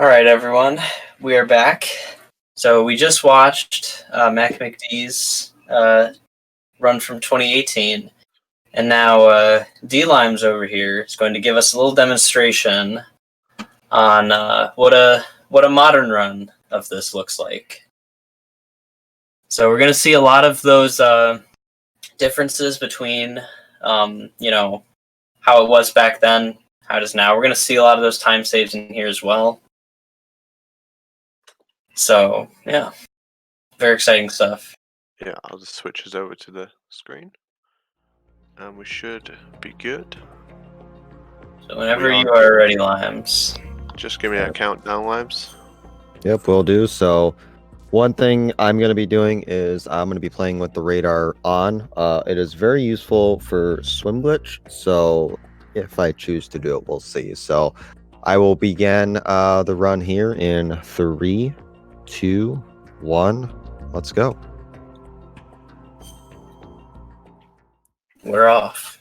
All right, everyone, we are back. So we just watched Mac McD's run from 2018, and now dlimes over here is going to give us a little demonstration on what a modern run of this looks like. So we're going to see a lot of those differences between, how it was back then, how it is now. We're going to see a lot of those time saves in here as well. So, yeah, very exciting stuff. Yeah, I'll just switch us over to the screen. And we should be good. So whenever you are ready, Limes. Just give me a countdown, Limes. Yep, will do. So one thing I'm going to be doing is I'm going to be playing with the radar on. It is very useful for swim glitch. So if I choose to do it, we'll see. So I will begin the run here in 3, 2, 1. Let's go. We're off.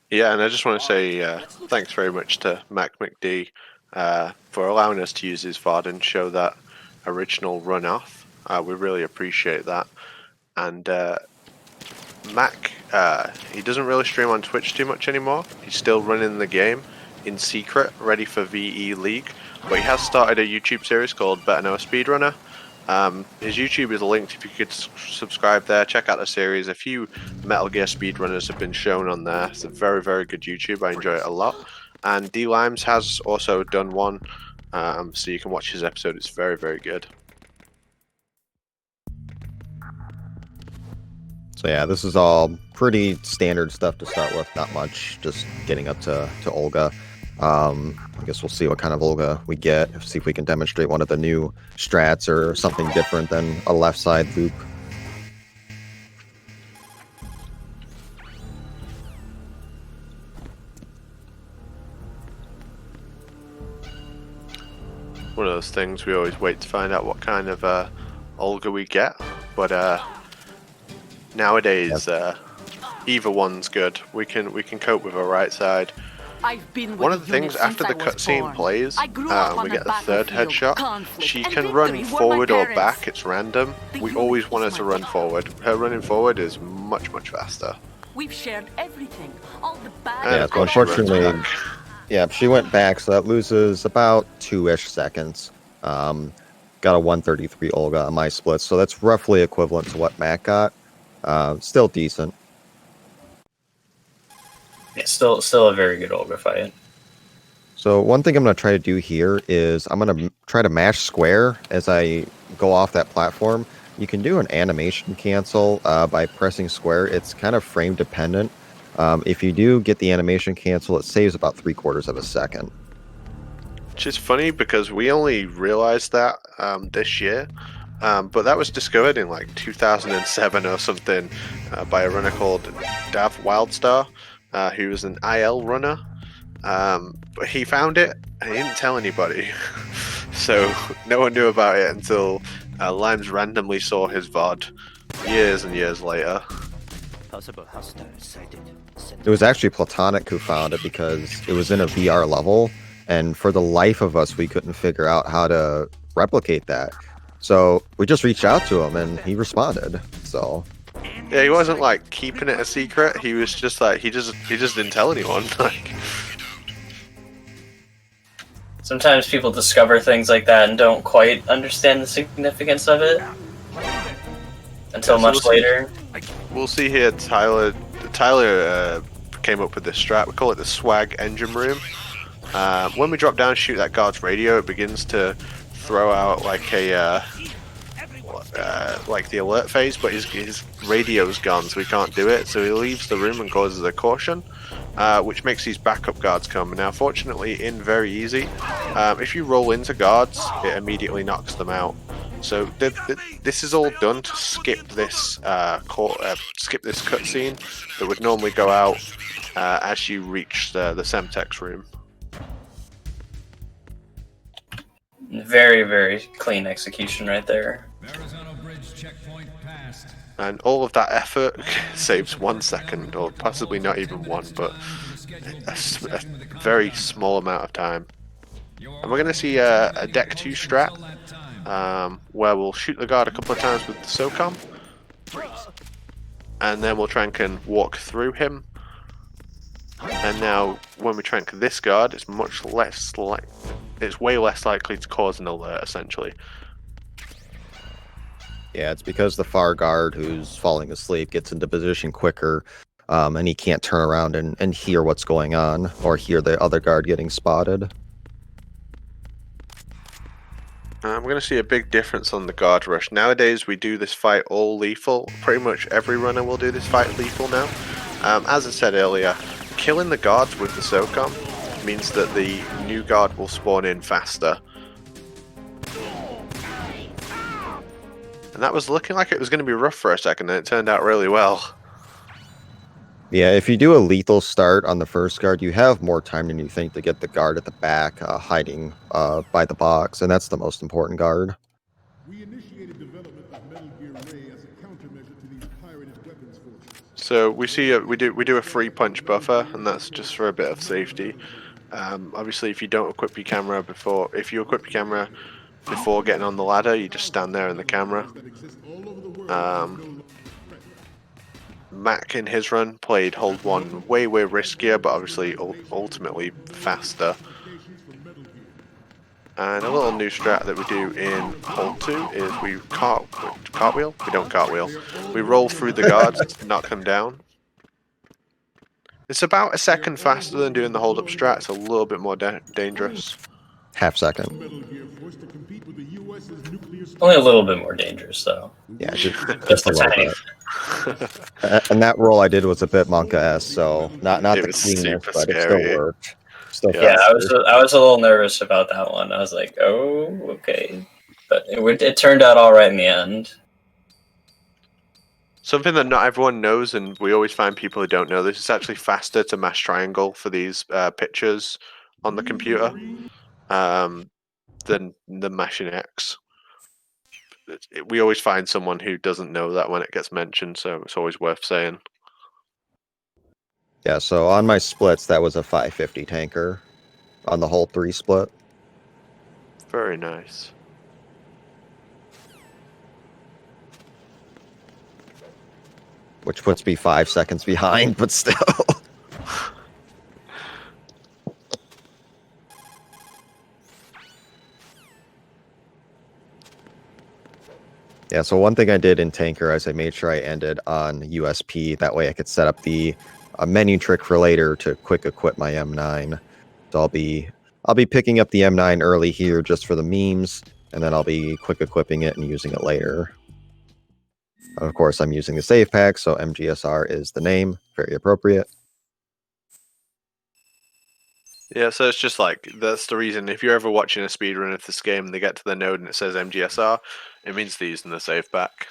Yeah, and I just want to say thanks very much to Mac McD for allowing us to use his VOD and show that original run off. We really appreciate that. And Mac, he doesn't really stream on Twitch too much anymore. He's still running the game in secret, ready for VE League. But he has started a YouTube series called Better Know a Speedrunner. His YouTube is linked if you could subscribe there. Check out the series. A few Metal Gear speedrunners have been shown on there. It's a very, very good YouTube. I enjoy it a lot. And dlimes has also done one, so you can watch his episode. It's very, very good. So yeah, this is all pretty standard stuff to start with. Not much, just getting up to Olga. I guess we'll see what kind of Olga we get. See if we can demonstrate one of the new strats or something different than a left side loop. One of those things we always wait to find out what kind of Olga we get, but nowadays either one's good. We can cope with a right side. One of the things after the cutscene plays, and we get the third headshot, she can run forward or back. It's random. We always want her to run forward. Her running forward is much faster. We've shared everything. All the bad. Yeah, so unfortunately, yeah, she went back, so that loses about 2-ish seconds. Got a 133 Olga on my split, so that's roughly equivalent to what Matt got. Still decent. It's still a very good Olga fight. So one thing I'm going to try to do here is I'm going to try to mash square as I go off that platform. You can do an animation cancel by pressing square. It's kind of frame dependent. If you do get the animation cancel, it saves about 3/4 of a second. Which is funny because we only realized that this year, but that was discovered in like 2007 or something by a runner called Dav Wildstar, who was an IL runner. But he found it and he didn't tell anybody, so no one knew about it until Limes randomly saw his VOD years and years later. It was actually Platonic who found it because it was in a VR level, and for the life of us, we couldn't figure out how to replicate that. So we just reached out to him, and he responded. So yeah, he wasn't like keeping it a secret. He was just like he just didn't tell anyone. Like sometimes people discover things like that and don't quite understand the significance of it until much later. We'll see here. Tyler came up with this strat. We call it the swag engine room. When we drop down and shoot that guard's radio, it begins to throw out like a like the alert phase, but his radio's gone, so he can't do it. So he leaves the room and causes a caution, which makes these backup guards come. Now, fortunately, in very easy. If you roll into guards, it immediately knocks them out. So this is all done to skip this cutscene that would normally go out as you reach the Semtex room. Very, very clean execution right there. Arizona Bridge checkpoint passed. And all of that effort saves 1 second, or possibly not even one, but a very small amount of time. And we're going to see a deck 2 strat, where we'll shoot the guard a couple of times with the SOCOM, and then we'll try and can walk through him. And now, when we trank this guard, it's much less it's way less likely to cause an alert, essentially. Yeah, it's because the far guard who's falling asleep gets into position quicker, and he can't turn around and hear what's going on, or hear the other guard getting spotted. We're going to see a big difference on the guard rush. Nowadays, we do this fight all lethal. Pretty much every runner will do this fight lethal now. As I said earlier, killing the guards with the SOCOM means that the new guard will spawn in faster. And that was looking like it was going to be rough for a second, and it turned out really well. Yeah, if you do a lethal start on the first guard, you have more time than you think to get the guard at the back, hiding by the box, and that's the most important guard. We initiated development of Metal Gear Ray as a countermeasure to these pirated weapons forces. So we see we do a free punch buffer, and that's just for a bit of safety. Obviously, if you don't equip your camera if you equip your camera before getting on the ladder, you just stand there in the camera. Mac in his run played hold 1 way riskier, but obviously ultimately faster. And a little new strat that we do in hold 2 is we cartwheel? We don't cartwheel. We roll through the guards to knock them down. It's about a second faster than doing the hold up strat. It's a little bit more dangerous. Half second. Only a little bit more dangerous, though. Yeah, Just a tiny. And that roll I did was a bit Monka-esque, so not It the was cleanest, super but it scary. still worked. Still Yeah, faster. I was a little nervous about that one. I was like, oh, okay, but it turned out all right in the end. Something that not everyone knows, and we always find people who don't know this, it's actually faster to mash triangle for these pictures on the computer than the mashing X. We always find someone who doesn't know that when it gets mentioned, so it's always worth saying. Yeah, so on my splits, that was a 550 tanker on the whole 3 split. Very nice. Which puts me 5 seconds behind, but still. Yeah, so one thing I did in Tanker is I made sure I ended on USP. That way I could set up the menu trick for later to quick equip my M9. So I'll be picking up the M9 early here just for the memes, and then I'll be quick equipping it and using it later. Of course, I'm using the save pack, so MGSR is the name. Very appropriate. Yeah, so it's just like, that's the reason, if you're ever watching a speedrun of this game and they get to the node and it says MGSR, it means they're using the save pack.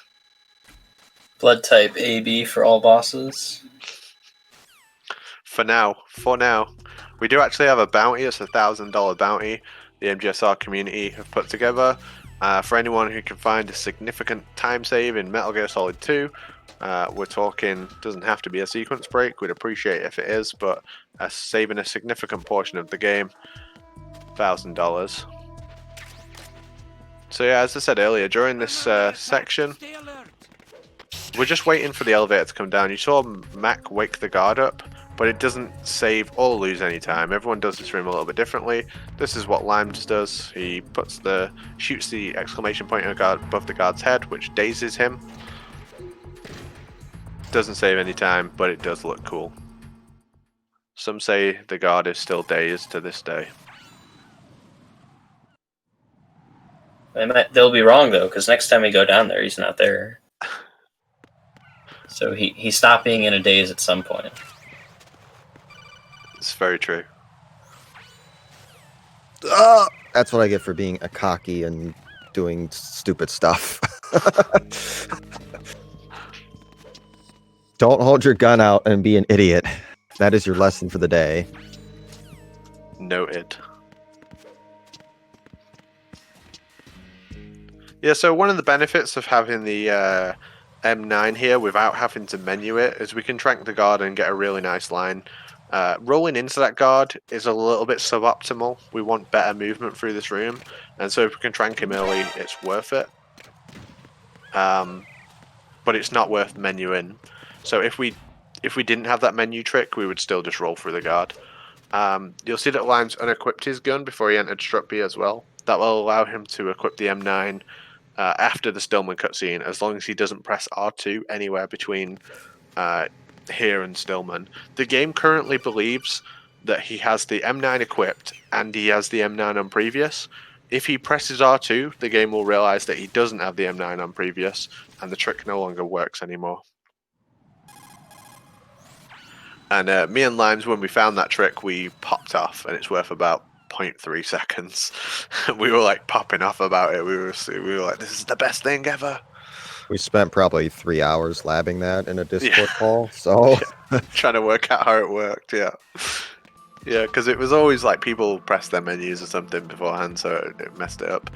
Blood type AB for all bosses. For now. We do actually have a bounty. It's a $1,000 bounty the MGSR community have put together. For anyone who can find a significant time save in Metal Gear Solid 2, we're talking, doesn't have to be a sequence break, we'd appreciate it if it is, but saving a significant portion of the game, $1,000. So yeah, as I said earlier, during this section, we're just waiting for the elevator to come down. You saw Mac wake the guard up, but it doesn't save or lose any time. Everyone does this room a little bit differently. This is what Limes does. He shoots the exclamation point above the guard's head, which dazes him. Doesn't save any time, but it does look cool. Some say the guard is still dazed to this day. They'll be wrong, though, because next time we go down there, he's not there. So he stopped being in a daze at some point. It's very true. That's what I get for being a cocky and doing stupid stuff. Don't hold your gun out and be an idiot. That is your lesson for the day. Noted. Yeah, so one of the benefits of having the M9 here without having to menu it is we can trank the guard and get a really nice line. Rolling into that guard is a little bit suboptimal. We want better movement through this room, and so if we can trank him early, it's worth it. But it's not worth menuing. So if we didn't have that menu trick, we would still just roll through the guard. You'll see that Limes unequipped his gun before he entered Struck B as well. That will allow him to equip the M9 after the Stillman cutscene, as long as he doesn't press R2 anywhere between here and Stillman. The game currently believes that he has the M9 equipped and he has the M9 on previous. If he presses R2, the game will realize that he doesn't have the M9 on previous, and the trick no longer works anymore. And me and Limes, when we found that trick, we popped off, and it's worth about 0.3 seconds. We were like popping off about it. We were like, this is the best thing ever. We spent probably 3 hours labbing that in a Discord call, so... Trying to work out how it worked, yeah. Yeah, because it was always like people press their menus or something beforehand, so it messed it up.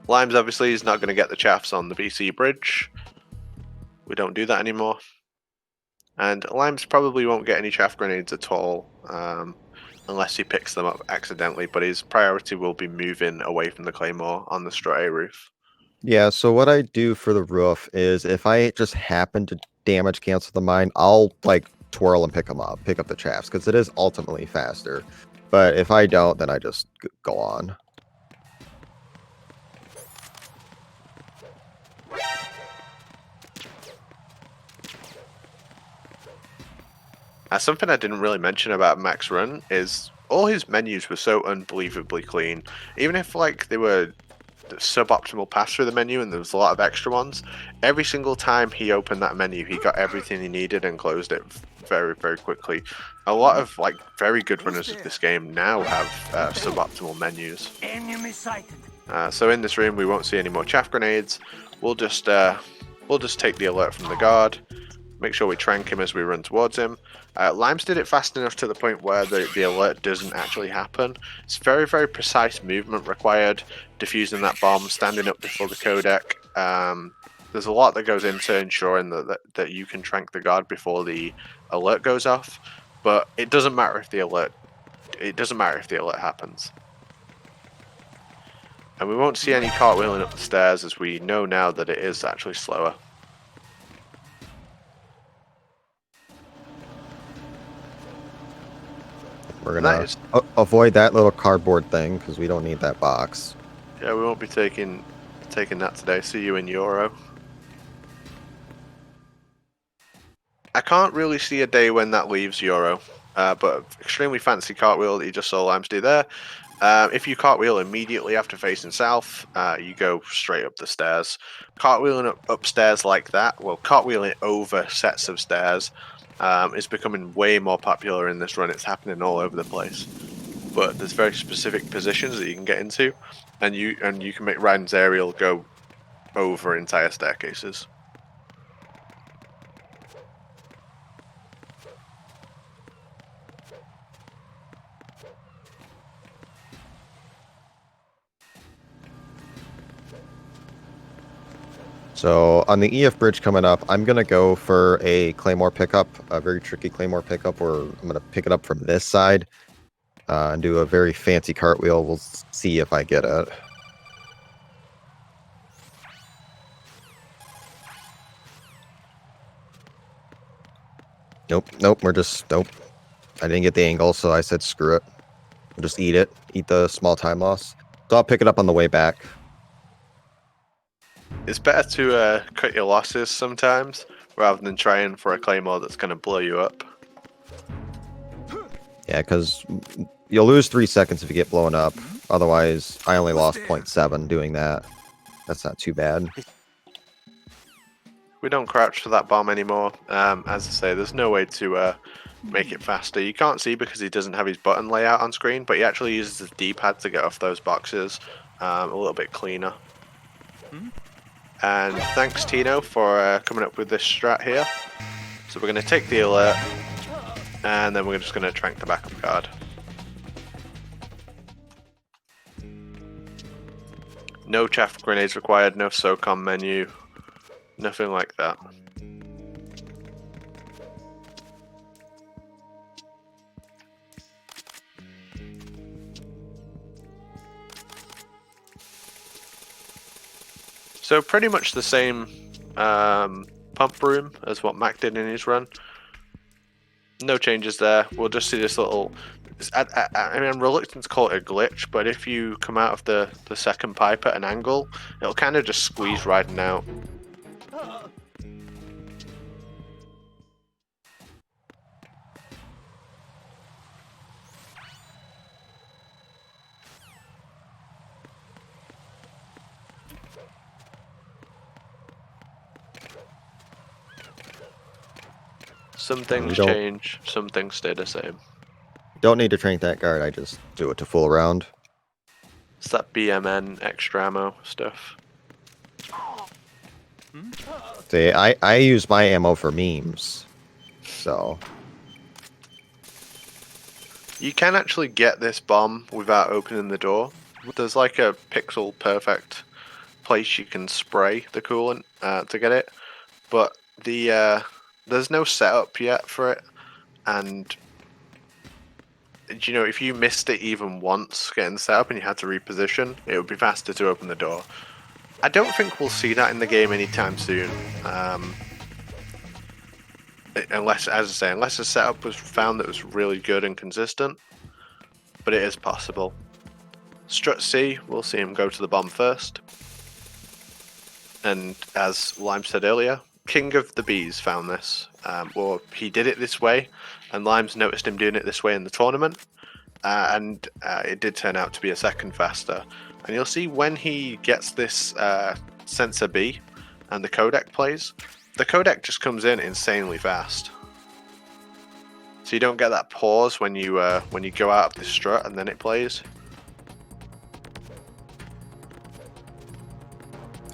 Limes obviously is not going to get the chaffs on the BC bridge. We don't do that anymore. And Limes probably won't get any chaff grenades at all, unless he picks them up accidentally, but his priority will be moving away from the Claymore on the Strut A roof. Yeah, so what I do for the roof is if I just happen to damage cancel the mine, I'll like twirl and pick up the chaffs, because it is ultimately faster. But if I don't, then I just go on. Something I didn't really mention about Mac's run is all his menus were so unbelievably clean. Even if like they were suboptimal pass through the menu and there was a lot of extra ones, every single time he opened that menu, he got everything he needed and closed it very, very quickly. A lot of like very good runners of this game now have suboptimal menus. Enemy sighted. So in this room, we won't see any more chaff grenades. We'll just take the alert from the guard. Make sure we trank him as we run towards him. Limes did it fast enough to the point where the alert doesn't actually happen. It's very, very precise movement required, defusing that bomb, standing up before the codec. There's a lot that goes into ensuring that you can trank the guard before the alert goes off, but it doesn't matter if the alert happens. And we won't see any cartwheeling up the stairs, as we know now that it is actually slower. We're gonna avoid that little cardboard thing because we don't need that box. Yeah, we won't be taking that today. See you in Euro. I can't really see a day when that leaves Euro, but extremely fancy cartwheel that you just saw Limes do there. If you cartwheel immediately after facing south, you go straight up the stairs. Cartwheeling upstairs like that, well, cartwheeling over sets of stairs, is becoming way more popular in this run. It's happening all over the place. But there's very specific positions that you can get into, and you can make Ryan's aerial go over entire staircases. So on the EF bridge coming up, I'm going to go for a Claymore pickup, a very tricky Claymore pickup, where I'm going to pick it up from this side and do a very fancy cartwheel. We'll see if I get it. Nope, nope, nope. I didn't get the angle, so I said screw it. We'll just eat it, eat the small time loss. So I'll pick it up on the way back. It's better to cut your losses sometimes, rather than trying for a Claymore that's going to blow you up. Yeah, because you'll lose 3 seconds if you get blown up. Otherwise, I only lost 0.7 doing that. That's not too bad. We don't crouch for that bomb anymore. As I say, there's no way to make it faster. You can't see because he doesn't have his button layout on screen, but he actually uses his D-pad to get off those boxes a little bit cleaner. And thanks, Tino, for coming up with this strat here. So we're going to take the alert, and then we're just going to trank the backup guard. No chaff grenades required, no SOCOM menu. Nothing like that. So pretty much the same pump room as what Mac did in his run. No changes there. We'll just see this little... I mean, I'm reluctant to call it a glitch, but if you come out of the second pipe at an angle, it'll kind of just squeeze right and out. Some things change, some things stay the same. Don't need to train that guard, I just do it to fool around. It's that BMN extra ammo stuff. See, I use my ammo for memes, so... You can actually get this bomb without opening the door. There's like a pixel perfect place you can spray the coolant to get it, but there's no setup yet for it, and you know, if you missed it even once getting set up and you had to reposition, it would be faster to open the door. I don't think we'll see that in the game anytime soon, unless, as I say, unless the setup was found that was really good and consistent, but it is possible. Strut C, we'll see him go to the bomb first, and as Lime said earlier, King of the Bees found this, or he did it this way, and Limes noticed him doing it this way in the tournament, and it did turn out to be a second faster. And you'll see when he gets this sensor B and the codec plays, the codec just comes in insanely fast. So you don't get that pause when you go out of the strut and then it plays.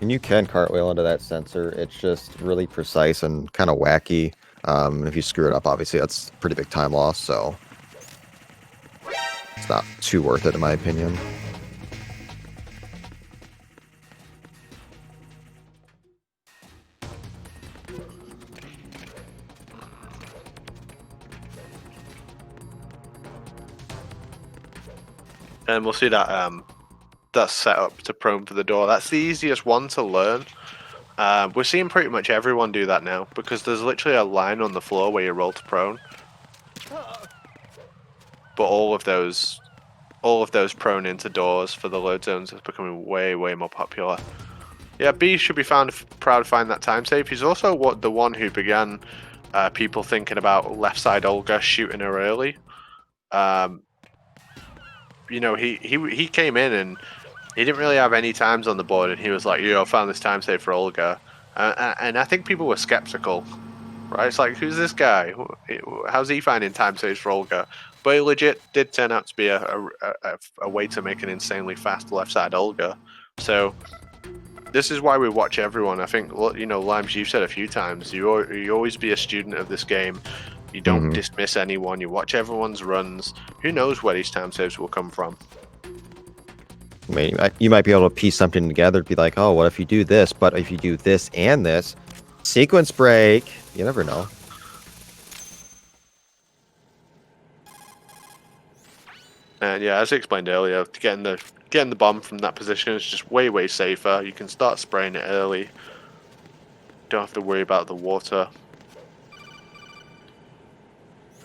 And you can cartwheel into that sensor. It's just really precise and kind of wacky. If you screw it up, obviously that's a pretty big time loss, so it's not too worth it in my opinion. And we'll see that that's set up to prone for the door. That's the easiest one to learn. We're seeing pretty much everyone do that now because there's literally a line on the floor where you roll to prone. But all of those prone into doors for the load zones is becoming way more popular. Yeah, B should be proud to find that time save. He's also the one who began people thinking about left side Olga shooting her early. You know, he came in and he didn't really have any times on the board, and he was like, "Yo, I found this time save for Olga," and I think people were skeptical, right? It's like, who's this guy? How's he finding time saves for Olga? But it legit did turn out to be a way to make an insanely fast left side Olga. So this is why we watch everyone. I think, you know, Limes, you've said a few times, you always be a student of this game. You don't dismiss anyone. You watch everyone's runs. Who knows where these time saves will come from? I mean, you might be able to piece something together to be like, oh, what if you do this? But if you do this and this, sequence break. You never know. And yeah, as I explained earlier, getting the bomb from that position is just way safer. You can start spraying it early. Don't have to worry about the water.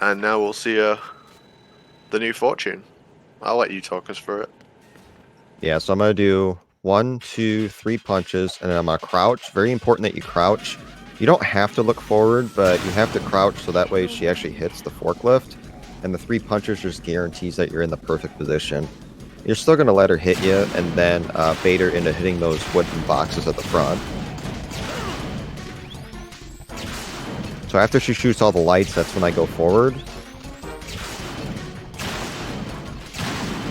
And now we'll see the new fortune. I'll let you talk us through it. Yeah, so I'm going to do 1, 2, 3 punches, and then I'm going to crouch. Very important that you crouch. You don't have to look forward, but you have to crouch so that way she actually hits the forklift. And the 3 punches just guarantees that you're in the perfect position. You're still going to let her hit you, and then bait her into hitting those wooden boxes at the front. So after she shoots all the lights, that's when I go forward.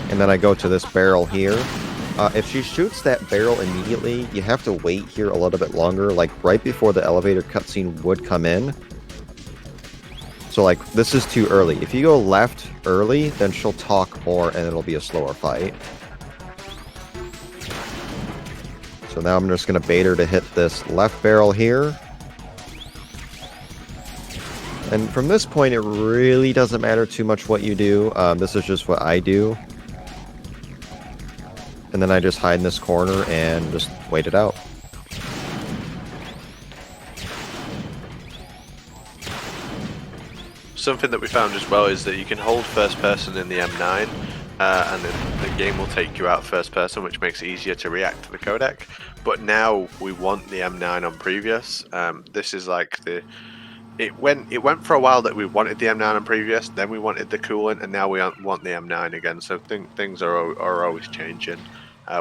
And then I go to this barrel here. If she shoots that barrel immediately, you have to wait here a little bit longer, like right before the elevator cutscene would come in. So like, this is too early. If you go left early, then she'll talk more and it'll be a slower fight. So So now I'm just going to bait her to hit this left barrel here. And from this point, it really doesn't matter too much what you do. This is just what I do. And then I just hide in this corner and just wait it out. Something that we found as well is that you can hold first person in the M9, and then the game will take you out first person, which makes it easier to react to the codec. But now we want the M9 on previous. This is like it went for a while that we wanted the M9 on previous, then we wanted the coolant, and now we want the M9 again. So things are always changing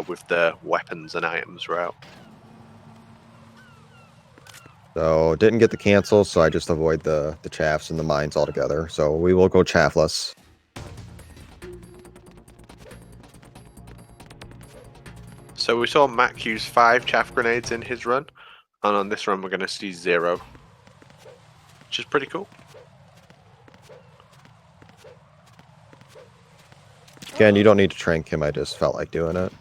with the weapons and items route. So didn't get the cancel, so I just avoid the chaffs and the mines altogether. So we will go chaffless. So we saw Mac use 5 chaff grenades in his run, and on this run we're going to see 0, which is pretty cool. Again, you don't need to trank him, I just felt like doing it.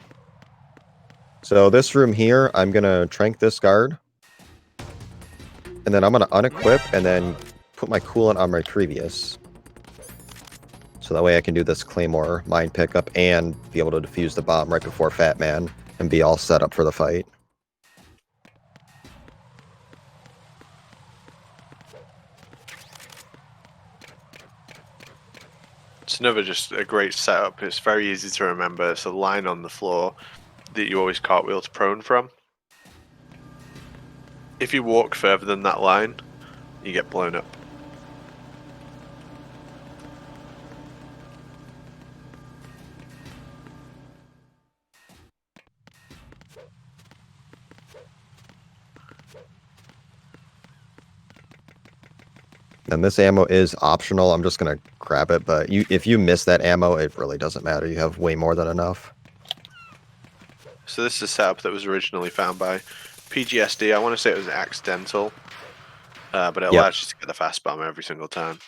So this room here, I'm going to trank this guard. And then I'm going to unequip and then put my coolant on my previous. So that way I can do this Claymore mine pickup and be able to defuse the bomb right before Fat Man and be all set up for the fight. It's another just a great setup. It's very easy to remember. It's a line on the floor that you always cartwheel to prone from. If you walk further than that line, you get blown up. And this ammo is optional. I'm just going to grab it, but if you miss that ammo, it really doesn't matter. You have way more than enough. So this is a setup that was originally found by PGSD. I want to say it was accidental, but it allows you to get the fast bomb every single time.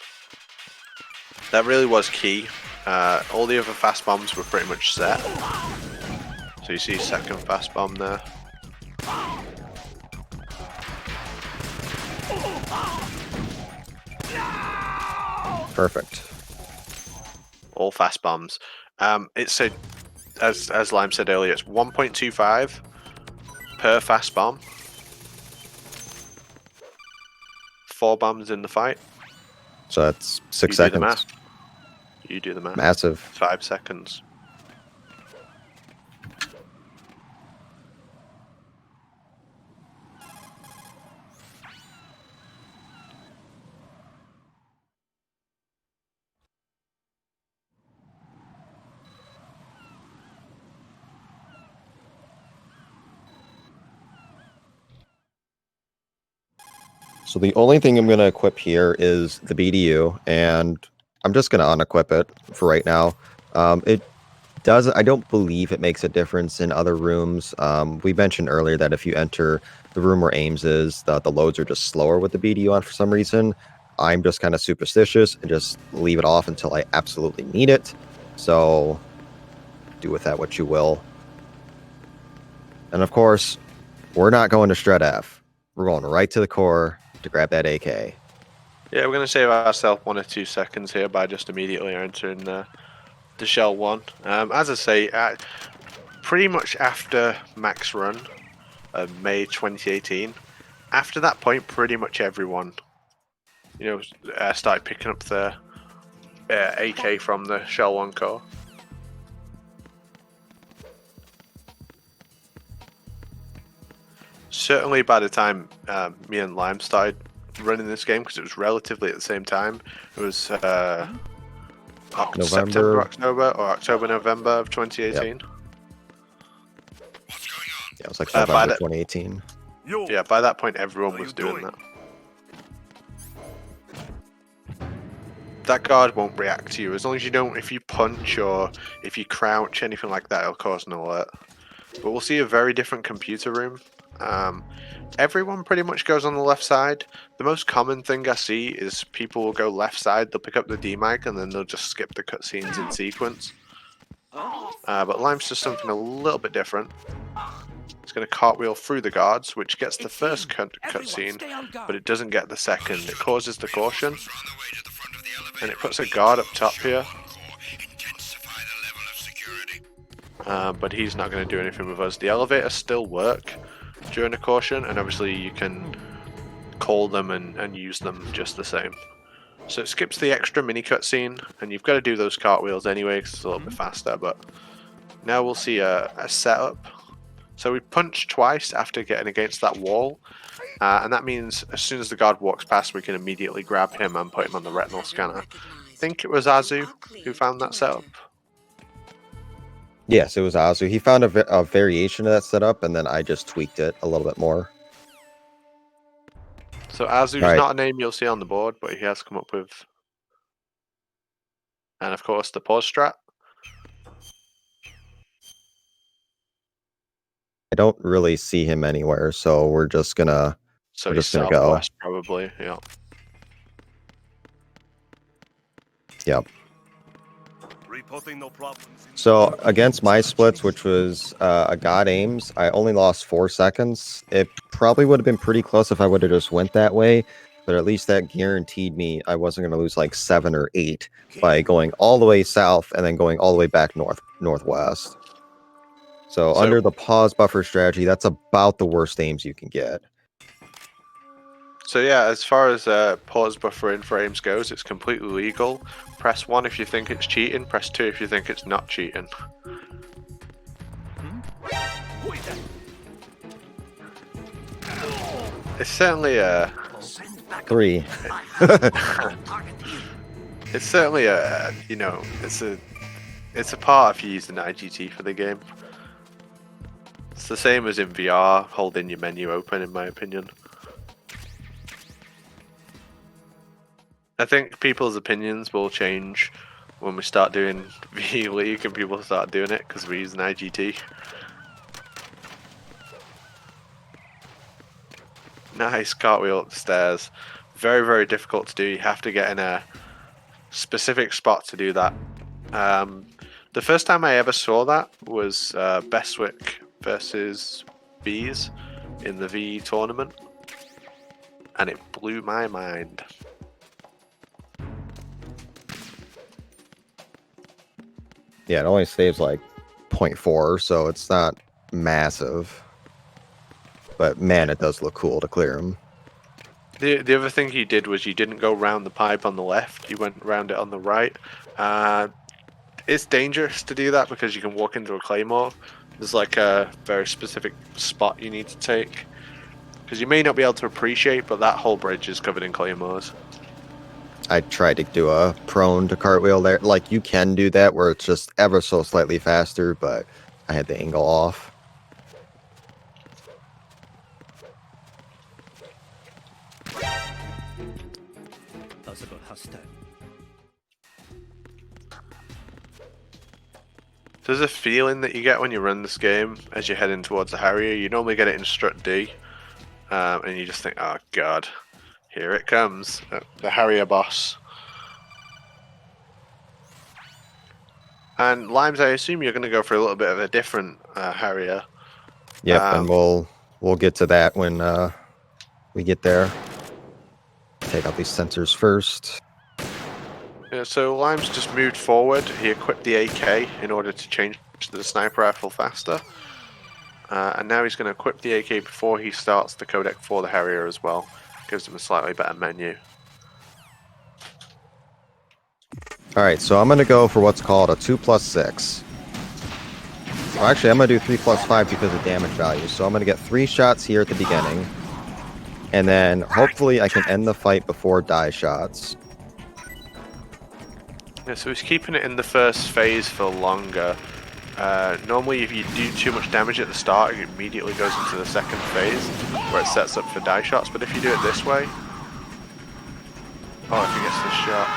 That really was key. All the other fast bombs were pretty much set. So you see second fast bomb there. Perfect. All fast bombs. It's a, as Lime said earlier, it's 1.25 per fast bomb. 4 bombs in the fight. So that's 6 seconds. You do the math. Massive. 5 seconds. So the only thing I'm going to equip here is the BDU, and I'm just going to unequip it for right now. I don't believe it makes a difference in other rooms. We mentioned earlier that if you enter the room where Ames is, the loads are just slower with the BDU on for some reason. I'm just kind of superstitious and just leave it off until I absolutely need it. So do with that what you will. And of course, we're not going to Shred F. We're going right to the core to grab that AK. Yeah, we're going to save ourselves 1 or 2 seconds here by just immediately entering the Shell 1. As I say, pretty much after Mac's run of May 2018, after that point, pretty much everyone, started picking up the AK from the Shell 1 core. Certainly by the time me and Lime started running this game, because it was relatively at the same time, it was September, October, or October, November of 2018. Yep. Yeah, it was like November 2018. Yeah, by that point everyone was doing that. That guard won't react to you as long as you don't, if you punch or if you crouch, anything like that, it'll cause an alert. But we'll see a very different computer room. Everyone pretty much goes on the left side. The most common thing I see is people will go left side, they'll pick up the D-mic, and then they'll just skip the cutscenes in sequence. But Lime's just something a little bit different. He's going to cartwheel through the guards, which gets the first cutscene, but it doesn't get the second. It causes the caution, and it puts a guard up top here. But he's not going to do anything with us. The elevators still work during a caution, and obviously you can call them and use them just the same. So it skips the extra mini cutscene, and you've got to do those cartwheels anyway because it's a little bit faster. But now we'll see a setup. So we punch twice after getting against that wall, and that means as soon as the guard walks past, we can immediately grab him and put him on the retinal scanner. I think it was Azu who found that setup. Yes, it was Azu. He found a variation of that setup, and then I just tweaked it a little bit more. So Azu's not a name you'll see on the board, but he has come up with, and of course the pause strat. I don't really see him anywhere, so we're just gonna. So we're he's just gonna go. southwest, probably. Yeah. Yep. So against my splits, which was a God Aims, I only lost 4 seconds. It probably would have been pretty close if I would have just went that way, but at least that guaranteed me I wasn't going to lose like 7 or 8 by going all the way south and then going all the way back northwest. So under the pause buffer strategy, that's about the worst aims you can get. So yeah, as far as pause buffering frames goes, it's completely legal. Press 1 if you think it's cheating, press 2 if you think it's not cheating. It's certainly a... 3. It's certainly a, you know, it's a part if you use an IGT for the game. It's the same as in VR, holding your menu open in my opinion. I think people's opinions will change when we start doing V League and people start doing it because we use an IGT. Nice cartwheel up the stairs. Very, very difficult to do. You have to get in a specific spot to do that. The first time I ever saw that was Bestwick versus Bees in the V tournament, and it blew my mind. Yeah, it only saves like 0.4, so it's not massive. But man, it does look cool to clear him. The other thing he did was you didn't go round the pipe on the left, you went round it on the right. It's dangerous to do that because you can walk into a claymore. There's like a very specific spot you need to take. Because you may not be able to appreciate, but that whole bridge is covered in claymores. I tried to do a prone to cartwheel there. Like, you can do that where it's just ever so slightly faster, but I had the angle off. There's a feeling that you get when you run this game as you're heading towards the Harrier. You normally get it in strut D, and you just think, oh god, here it comes, the Harrier boss. And Limes, I assume you're going to go for a little bit of a different Harrier. Yep, and we'll get to that when we get there. Take out these sensors first. Yeah, so Limes just moved forward. He equipped the AK in order to change to the sniper rifle faster. And now he's going to equip the AK before he starts the codec for the Harrier as well. Gives him a slightly better menu. Alright, so I'm going to go for what's called a 2+6. Well, actually, I'm going to do 3+5 because of damage value. So I'm going to get 3 shots here at the beginning. And then hopefully I can end the fight before die shots. Yeah, so he's keeping it in the first phase for longer. Normally if you do too much damage at the start, it immediately goes into the second phase where it sets up for die shots, but if you do it this way... Oh, if he gets this shot...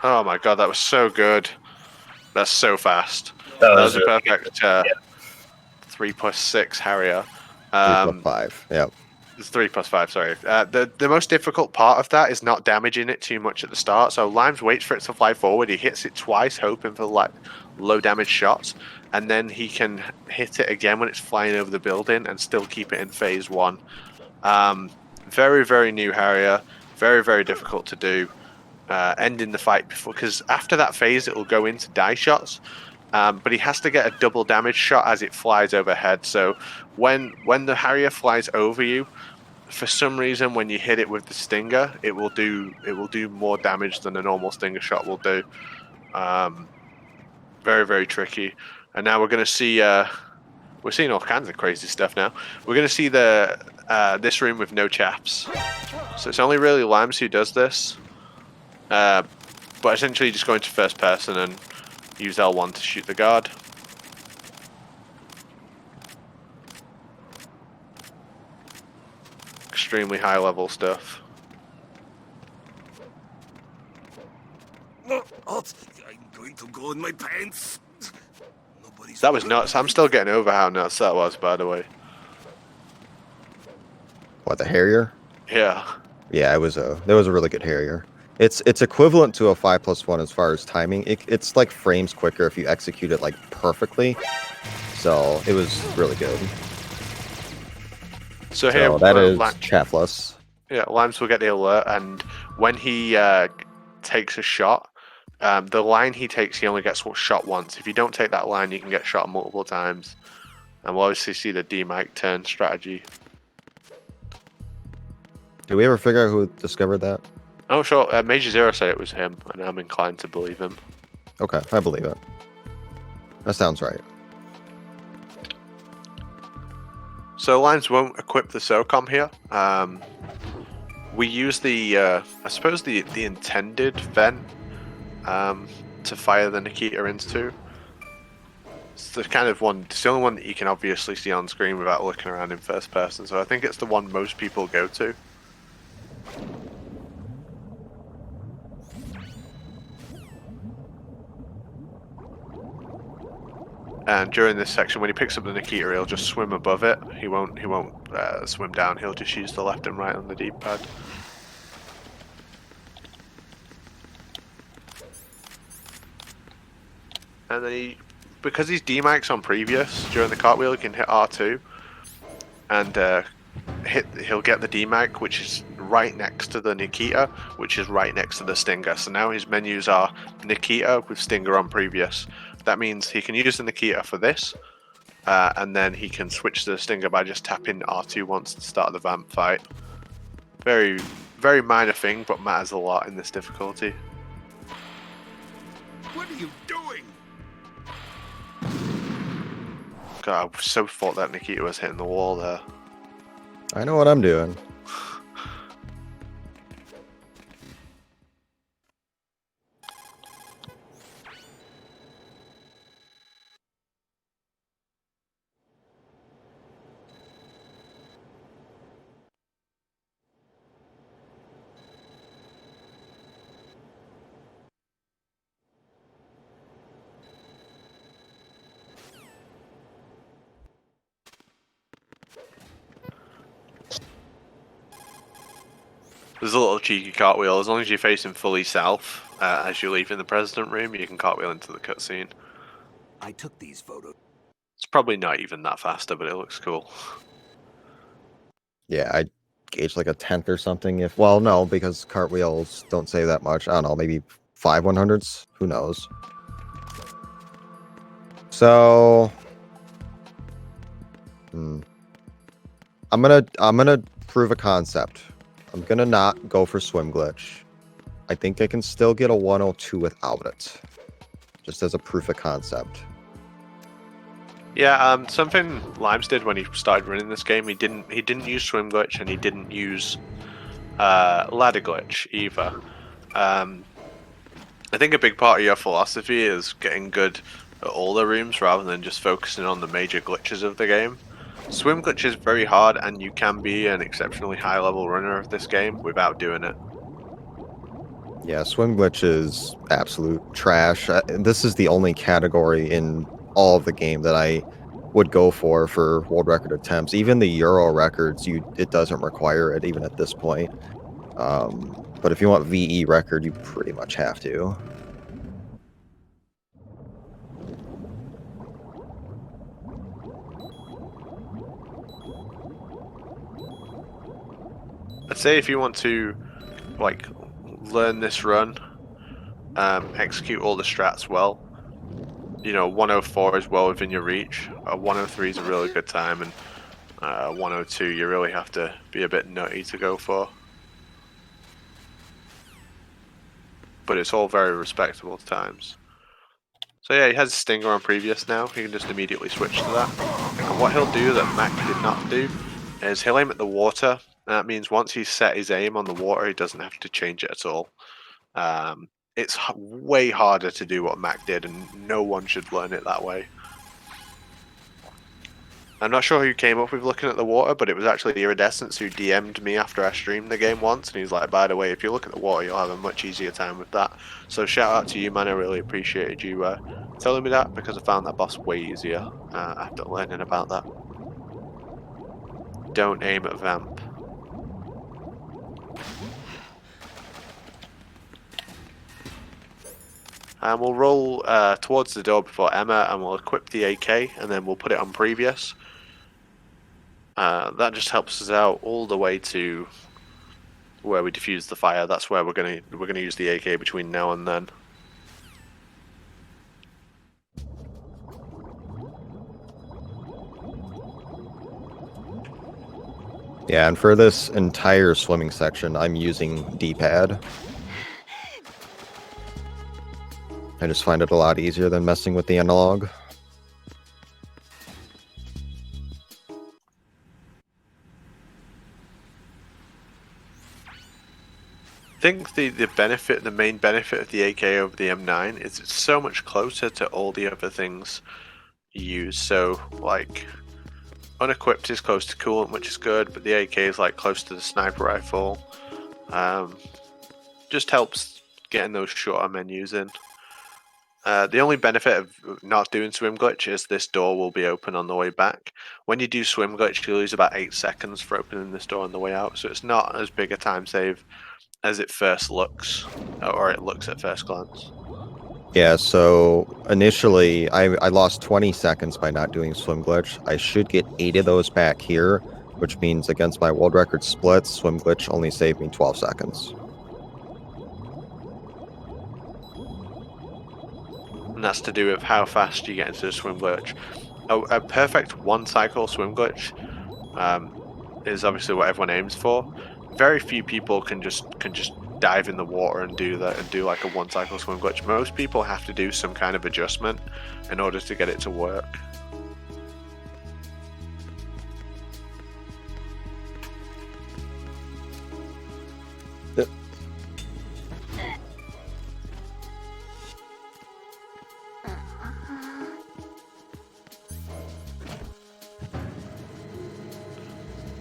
Oh my god, that was so good. That's so fast. That was a perfect 3+6 Harrier. 3+5, yep. It's 3 plus 5, sorry. The most difficult part of that is not damaging it too much at the start. So Limes waits for it to fly forward. He hits it twice, hoping for like low damage shots, and then he can hit it again when it's flying over the building and still keep it in phase 1. Very, very new Harrier. Very, very difficult to do. Ending the fight before, because after that phase it will go into die shots. But he has to get a double damage shot as it flies overhead. So when the Harrier flies over you, for some reason, when you hit it with the Stinger, it will do more damage than a normal Stinger shot will do. Very, very tricky. And now we're going to see. We're seeing all kinds of crazy stuff now. We're going to see this room with no chaps. So it's only really Limes who does this. But essentially, just go into first person and use L1 to shoot the guard. Extremely high level stuff. I'm going to go in my pants. That was nuts. I'm still getting over how nuts that was, by the way. What, the Harrier? Yeah. Yeah, that was a really good Harrier. It's equivalent to a 5+1 as far as timing. It's like frames quicker if you execute it like perfectly. So it was really good. So here that is chapless. Yeah, Limes will get the alert, and when he takes a shot, the line he takes, he only gets shot once. If you don't take that line, you can get shot multiple times. And we'll obviously see the D-Mike turn strategy. Did we ever figure out who discovered that? Oh, sure. Major Zero said it was him, and I'm inclined to believe him. Okay, I believe it. That sounds right. So Limes won't equip the SOCOM here. We use the, I suppose the intended vent to fire the Nikita into. It's the kind of one, it's the only one that you can obviously see on screen without looking around in first person. So I think it's the one most people go to. And during this section, when he picks up the Nikita, he'll just swim above it. He won't swim down. He'll just use the left and right on the D-pad. And then because he's D-Mike's on previous, during the cartwheel, he can hit R2. And he'll get the D-Mike, which is right next to the Nikita, which is right next to the Stinger. So now his menus are Nikita with Stinger on previous. That means he can use the Nikita for this, and then he can switch to the Stinger by just tapping R2 once to start the vamp fight. Very, very minor thing, but matters a lot in this difficulty. What are you doing? God, I so thought that Nikita was hitting the wall there. I know what I'm doing. There's a little cheeky cartwheel. As long as you're facing fully south, as you leave in the president room, you can cartwheel into the cutscene. I took these photos. It's probably not even that faster, but it looks cool. Yeah, I gauge like a 10th or something. Well, no, because cartwheels don't save that much. I don't know, maybe 5 100s. Who knows? So, I'm gonna prove a concept. I'm gonna not go for swim glitch. I think I can still get a 102 without it, just as a proof of concept. Yeah, something Limes did when he started running this game, he didn't use swim glitch and he didn't use ladder glitch either. I think a big part of your philosophy is getting good at all the rooms rather than just focusing on the major glitches of the game. Swim glitch is very hard, and you can be an exceptionally high level runner of this game without doing it. Yeah, swim glitch is absolute trash. This is the only category in all of the game that I would go for world record attempts. Even the Euro records, it doesn't require it even at this point. But if you want VE record, you pretty much have to. I'd say if you want to like learn this run, execute all the strats well, 104 is well within your reach. 103 is a really good time, and 102 you really have to be a bit nutty to go for. But it's all very respectable times. So yeah, he has Stinger on previous now. He can just immediately switch to that. And what he'll do that Mac did not do is he'll aim at the water. That means once he's set his aim on the water, he doesn't have to change it at all. It's way harder to do what Mac did, and no one should learn it that way. I'm not sure who came up with looking at the water, but it was actually Iridescence who DM'd me after I streamed the game once, and he's like, by the way, if you look at the water, you'll have a much easier time with that. So shout out to you, man. I really appreciated you telling me that, because I found that boss way easier after learning about that. Don't aim at Vamp. And we'll roll towards the door before Emma, and we'll equip the AK, and then we'll put it on previous. That just helps us out all the way to where we defuse the fire. That's where we're gonna use the AK between now and then. Yeah, and for this entire swimming section, I'm using D-pad. I just find it a lot easier than messing with the analog. I think the main benefit of the AK over the M9 is it's so much closer to all the other things you use. So like unequipped is close to coolant, which is good, but the AK is like close to the sniper rifle. Just helps getting those shorter menus in. The only benefit of not doing swim glitch is this door will be open on the way back. When you do swim glitch, you lose about 8 seconds for opening this door on the way out, so it's not as big a time save as it first looks, or it looks at first glance. Yeah, so initially I lost 20 seconds by not doing swim glitch. I should get 8 of those back here, which means against my world record splits, swim glitch only saved me 12 seconds. And that's to do with how fast you get into the swim glitch. A perfect one cycle swim glitch is obviously what everyone aims for. Very few people can just dive in the water and do that and do like a one cycle swim glitch. Most people have to do some kind of adjustment in order to get it to work.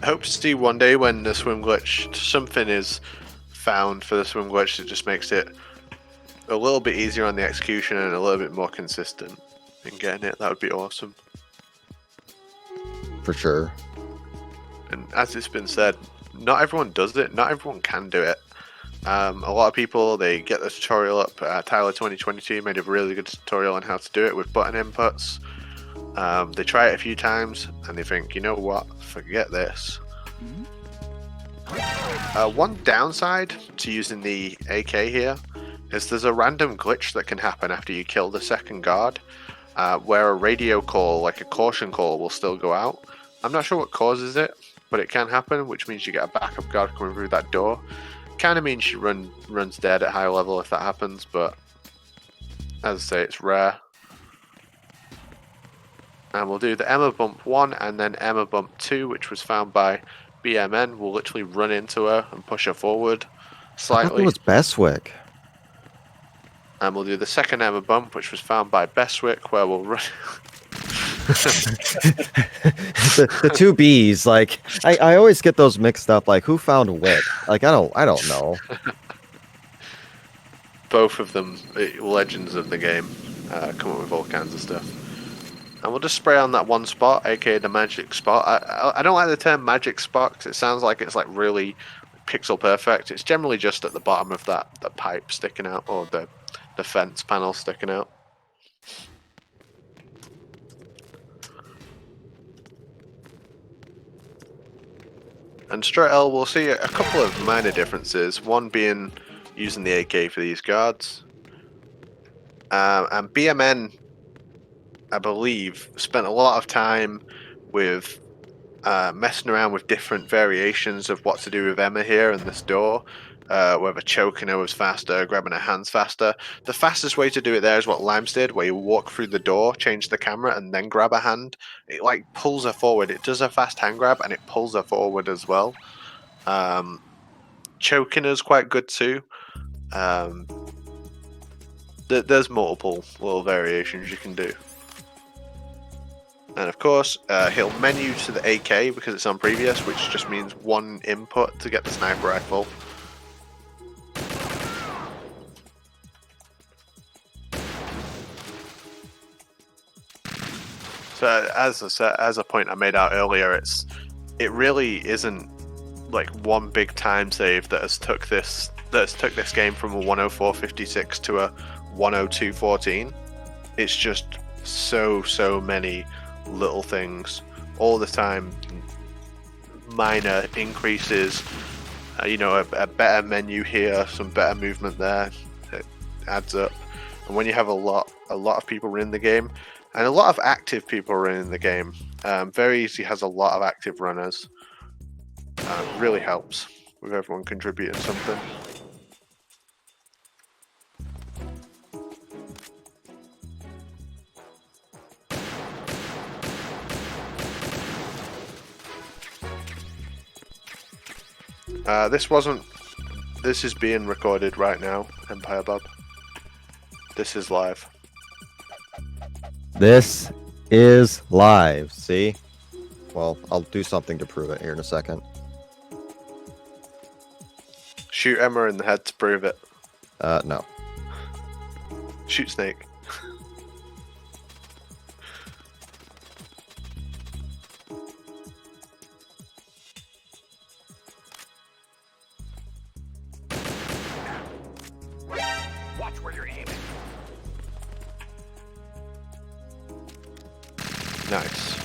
I hope to see one day when the swim glitch, something is found for the swim glitch that just makes it a little bit easier on the execution and a little bit more consistent in getting it. That would be awesome. For sure. And as it's been said, not everyone does it. Not everyone can do it. A lot of people, they get the tutorial up. Tyler 2022 made a really good tutorial on how to do it with button inputs. They try it a few times and they think, you know what, forget this. One downside to using the AK here is there's a random glitch that can happen after you kill the second guard, where a radio call, like a caution call, will still go out. I'm not sure what causes it, but it can happen, which means you get a backup guard coming through that door. Kind of means she runs dead at high level if that happens, but as I say, it's rare. And we'll do the Emma Bump 1 and then Emma Bump 2, which was found by BMN. We'll literally run into her and push her forward slightly. I thought it was Bestwick. And we'll do the second Emma Bump, which was found by Bestwick, where we'll run... the two B's, like I always get those mixed up. Like, who found Wick? Like, I don't know. Both of them legends of the game, come up with all kinds of stuff. And we'll just spray on that one spot, aka the magic spot. I don't like the term magic spot because it sounds like it's like really pixel perfect. It's generally just at the bottom of the pipe sticking out, or the fence panel sticking out. And straight L, we'll see a couple of minor differences. One being using the AK for these guards. And BMN, I believe, spent a lot of time with messing around with different variations of what to do with Emma here and this door. Whether choking her was faster, grabbing her hands faster. The fastest way to do it there is what Limes did, where you walk through the door, change the camera, and then grab a hand. It like pulls her forward. It does a fast hand grab, and it pulls her forward as well. Choking is quite good too. There's multiple little variations you can do. And of course, he'll menu to the AK because it's on previous, which just means one input to get the sniper rifle. So as a point I made out earlier, it really isn't like one big time save that has took this game from a 104.56 to a 102.14. It's just so many little things all the time, minor increases. A better menu here, some better movement there. It adds up, and when you have a lot of people running the game, and a lot of active people running the game, Very Easy has a lot of active runners. Really helps with everyone contributing something. This is being recorded right now, Empire Bob. This is live. This is live, see? Well, I'll do something to prove it here in a second. Shoot Emma in the head to prove it. No. Shoot Snake. Watch where you're aiming. Nice.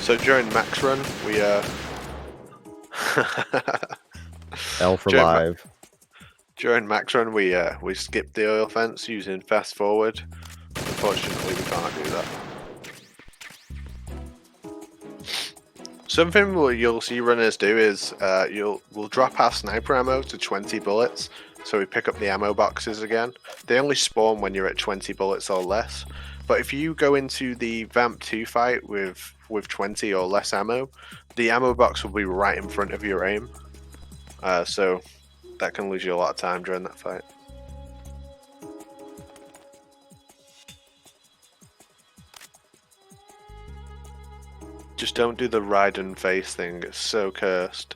So during max run, we L for During live. during max run we skipped the oil fence using fast forward. Unfortunately, we can't do that. Something you'll see runners do is we'll drop our sniper ammo to 20 bullets, so we pick up the ammo boxes again. They only spawn when you're at 20 bullets or less. But if you go into the Vamp 2 fight with 20 or less ammo, the ammo box will be right in front of your aim. So that can lose you a lot of time during that fight. Just don't do the ride and face thing, it's so cursed.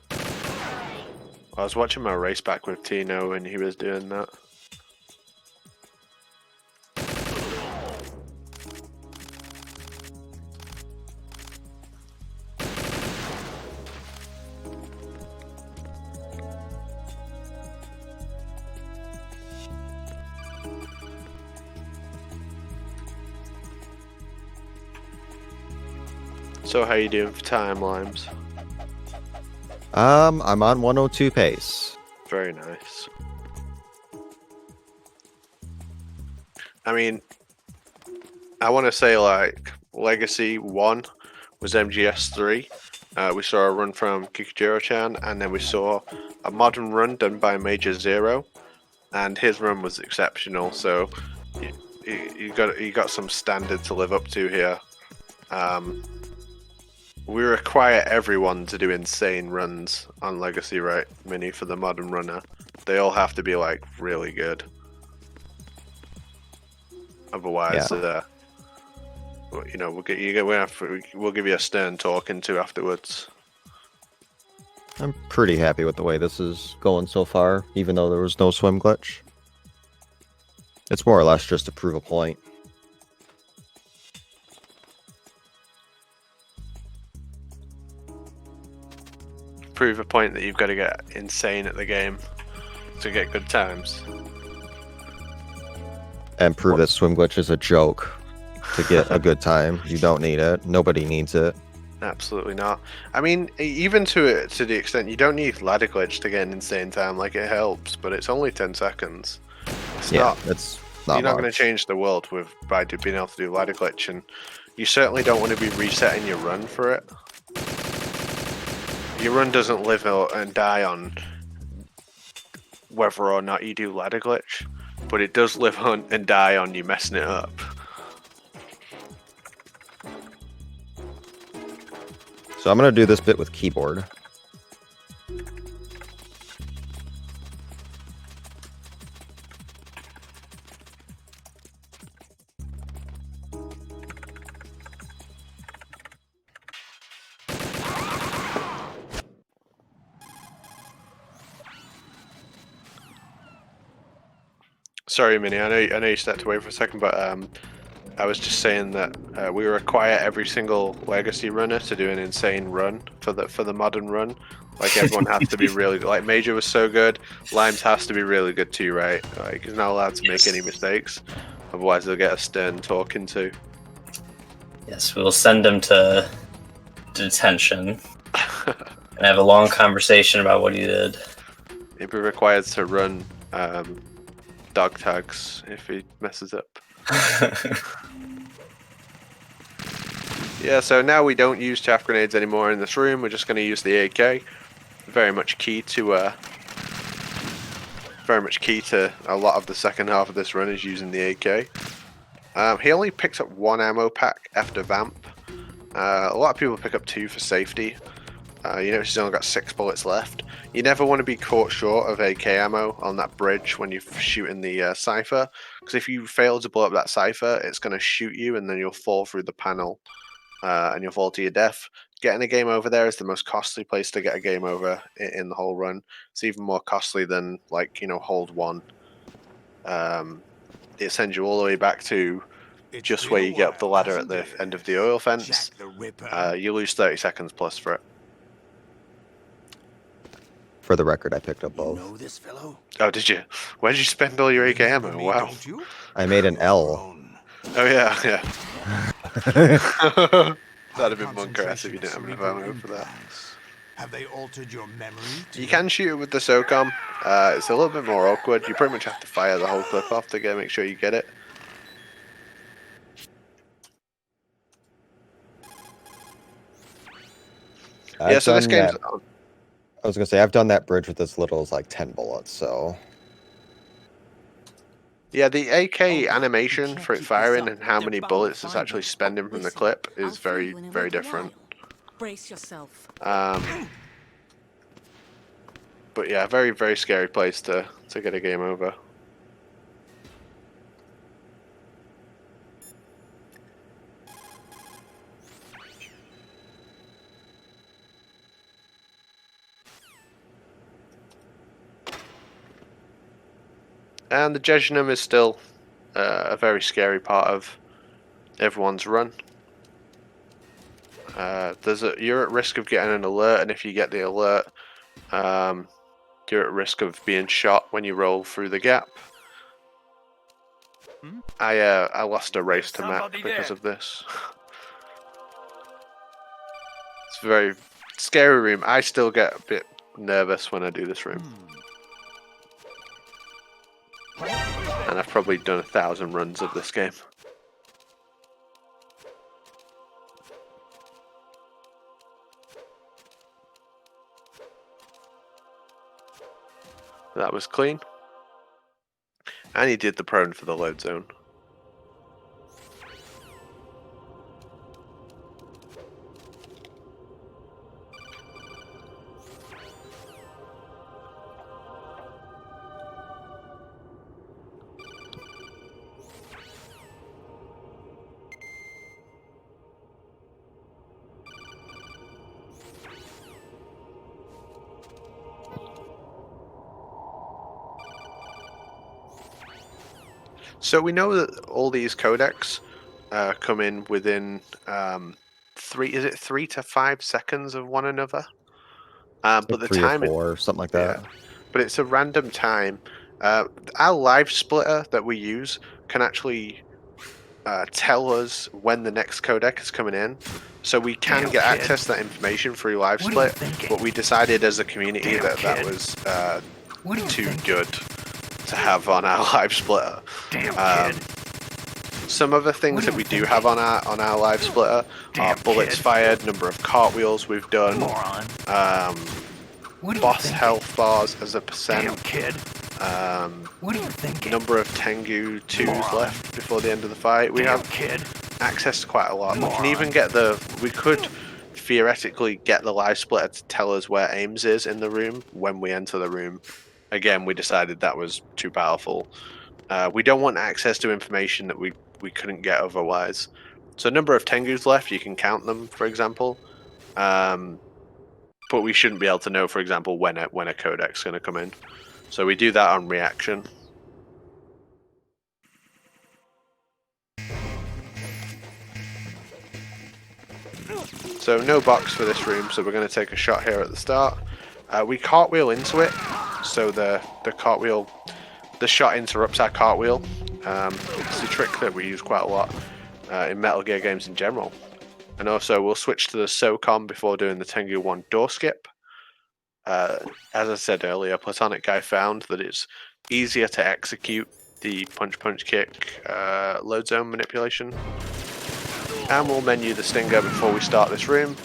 I was watching my race back with Tino and he was doing that. So how you doing for time, Limes? I'm on 102 pace. Very nice. I mean, I want to say like Legacy 1 was MGS3. We saw a run from Kikujiro-chan, and then we saw a modern run done by Major Zero, and his run was exceptional. So you got some standard to live up to here. We require everyone to do insane runs on Legacy Right Mini for the modern runner. They all have to be like really good. Otherwise, you know, we'll give you a stern talking to afterwards. I'm pretty happy with the way this is going so far, even though there was no swim glitch. It's more or less just to prove a point. Prove a point that you've got to get insane at the game to get good times. And prove that swim glitch is a joke to get a good time. You don't need it. Nobody needs it. Absolutely not. I mean, even to the extent you don't need ladder glitch to get an insane time. Like, it helps, but it's only 10 seconds. It's not. It's not You're not going to much. change the world by being able to do ladder glitch, and you certainly don't want to be resetting your run for it. Your run doesn't live and die on whether or not you do ladder glitch, but it does live on and die on you messing it up. So I'm going to do this bit with keyboard. Sorry, Minnie. I know you stepped away for a second, but I was just saying that we require every single legacy runner to do an insane run for the modern run. Like, everyone has to be really good. Like, Major was so good, Limes has to be really good too, right? Like, he's not allowed to make any mistakes, otherwise they'll get a stern talking to. Yes, we'll send him to detention and have a long conversation about what he did. He'll be required to run dog tags if he messes up. Yeah, so now we don't use chaff grenades anymore in this room. We're just going to use the AK. Very much key to a lot of the second half of this run is using the AK. He only picks up 1 ammo pack after Vamp. A lot of people pick up 2 for safety. You notice he's only got 6 bullets left. You never want to be caught short of AK ammo on that bridge when you're shooting the Cypher, because if you fail to blow up that Cypher, it's going to shoot you and then you'll fall through the panel and you'll fall to your death. Getting a game over there is the most costly place to get a game over in the whole run. It's even more costly than, like, you know, hold 1. It sends you all the way back to just where you get up the ladder at the end of the oil fence. You lose 30 seconds plus for it. For the record, I picked up both. You know this fellow? Oh, did you? Where did you spend all your AK ammo? Wow. I made an L. Oh, yeah, yeah. That'd have been Monker if you didn't have enough ammo for that. Have they altered your memory? You can shoot it with the SOCOM. It's a little bit more awkward. You pretty much have to fire the whole clip off to make sure you get it. Yeah, so this game's... I was going to say, I've done that bridge with as little as like 10 bullets, so... Yeah, the AK animation for it firing and how many bullets it's actually spending from the clip is very, very different. Brace yourself. But yeah, very, very scary place to get a game over. And the Jejunum is still a very scary part of everyone's run. You're at risk of getting an alert, and if you get the alert, you're at risk of being shot when you roll through the gap. I lost a race to Mac because of this. It's a very scary room. I still get a bit nervous when I do this room. And I've probably done 1,000 runs of this game. That was clean. And he did the prone for the load zone. So we know that all these codecs come in within 3 to 5 seconds of one another. But Like the 3 or time, 4, something like yeah, that. but it's a random time. Our live splitter that we use can actually tell us when the next codec is coming in, so we can get access to that information through live split. But we decided as a community that that was too good to have on our live splitter. Some other things that we do have on our live splitter are bullets fired, number of cartwheels we've done, boss health bars as a percent, number of Tengu 2s left before the end of the fight. We have access to quite a lot. We can even get we could theoretically get the live splitter to tell us where Ames is in the room when we enter the room. Again, we decided that was too powerful. We don't want access to information that we couldn't get otherwise. So number of Tengus left, you can count them, for example. But we shouldn't be able to know, for example, when a codec's going to come in. So we do that on reaction. So no box for this room, so we're going to take a shot here at the start. We cartwheel into it, so the shot interrupts our cartwheel. It's a trick that we use quite a lot in Metal Gear games in general. And also we'll switch to the SOCOM before doing the Tengu 1 door skip. As I said earlier, Platonic Guy found that it's easier to execute the punch kick load zone manipulation. And we'll menu the Stinger before we start this room.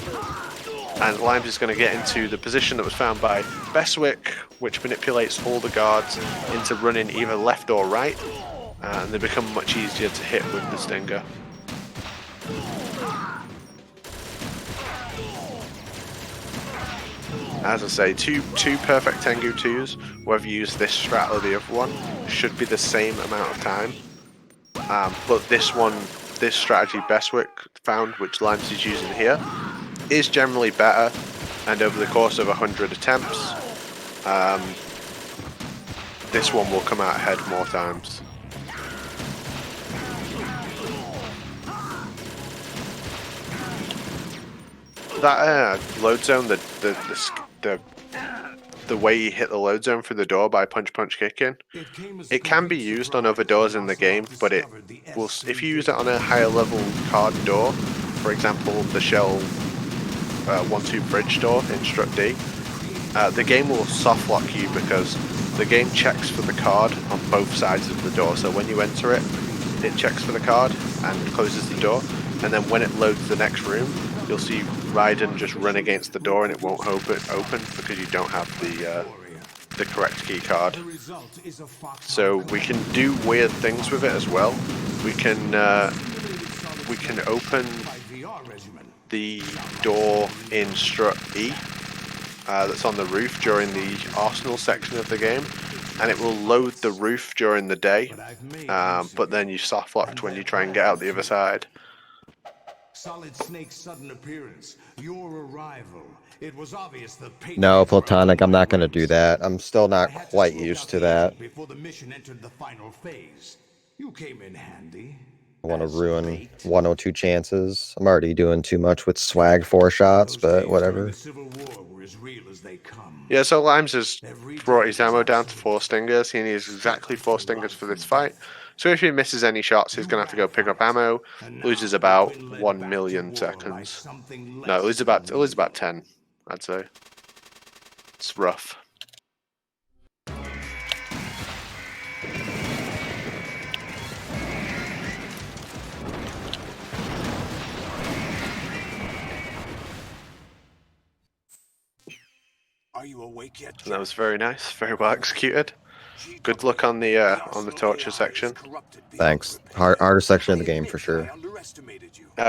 And Limes is going to get into the position that was found by Beswick, which manipulates all the guards into running either left or right, and they become much easier to hit with the Stinger. As I say, two perfect Tengu 2s, whether you use this strat or the other one, should be the same amount of time. But this strategy Beswick found, which Limes is using here, is generally better, and over the course of 100 attempts, this one will come out ahead more times. That load zone, the way you hit the load zone through the door by punch kicking, it can be used on other doors in the game, but it will, if you use it on a higher level card door, for example the Shell 1-2 bridge door in Strut D, the game will soft lock you because the game checks for the card on both sides of the door. So when you enter it, it checks for the card and closes the door, and then when it loads the next room, you'll see Raiden just run against the door and it won't open because you don't have the correct key card. So we can do weird things with it as well. We can open the door in Strut E that's on the roof during the Arsenal section of the game, and it will load the roof during the day, but then you soft locked when you try and get out the other side. Solid Snake's sudden appearance, your arrival. It was obvious the No, Platonic, I'm not going to do that. I'm still not quite used to that. Before the mission entered the final phase. You came in handy. I want to ruin 102 chances. I'm already doing too much with swag 4 shots, but whatever. Yeah, so Limes has brought his ammo down to 4 stingers. He needs exactly 4 stingers for this fight. So if he misses any shots, he's going to have to go pick up ammo. Loses about 1 million seconds. No, it loses about 10, I'd say. It's rough. Are you awake yet? That was very nice, very well executed. Good luck on the torture section. Thanks. Harder section of the game for sure.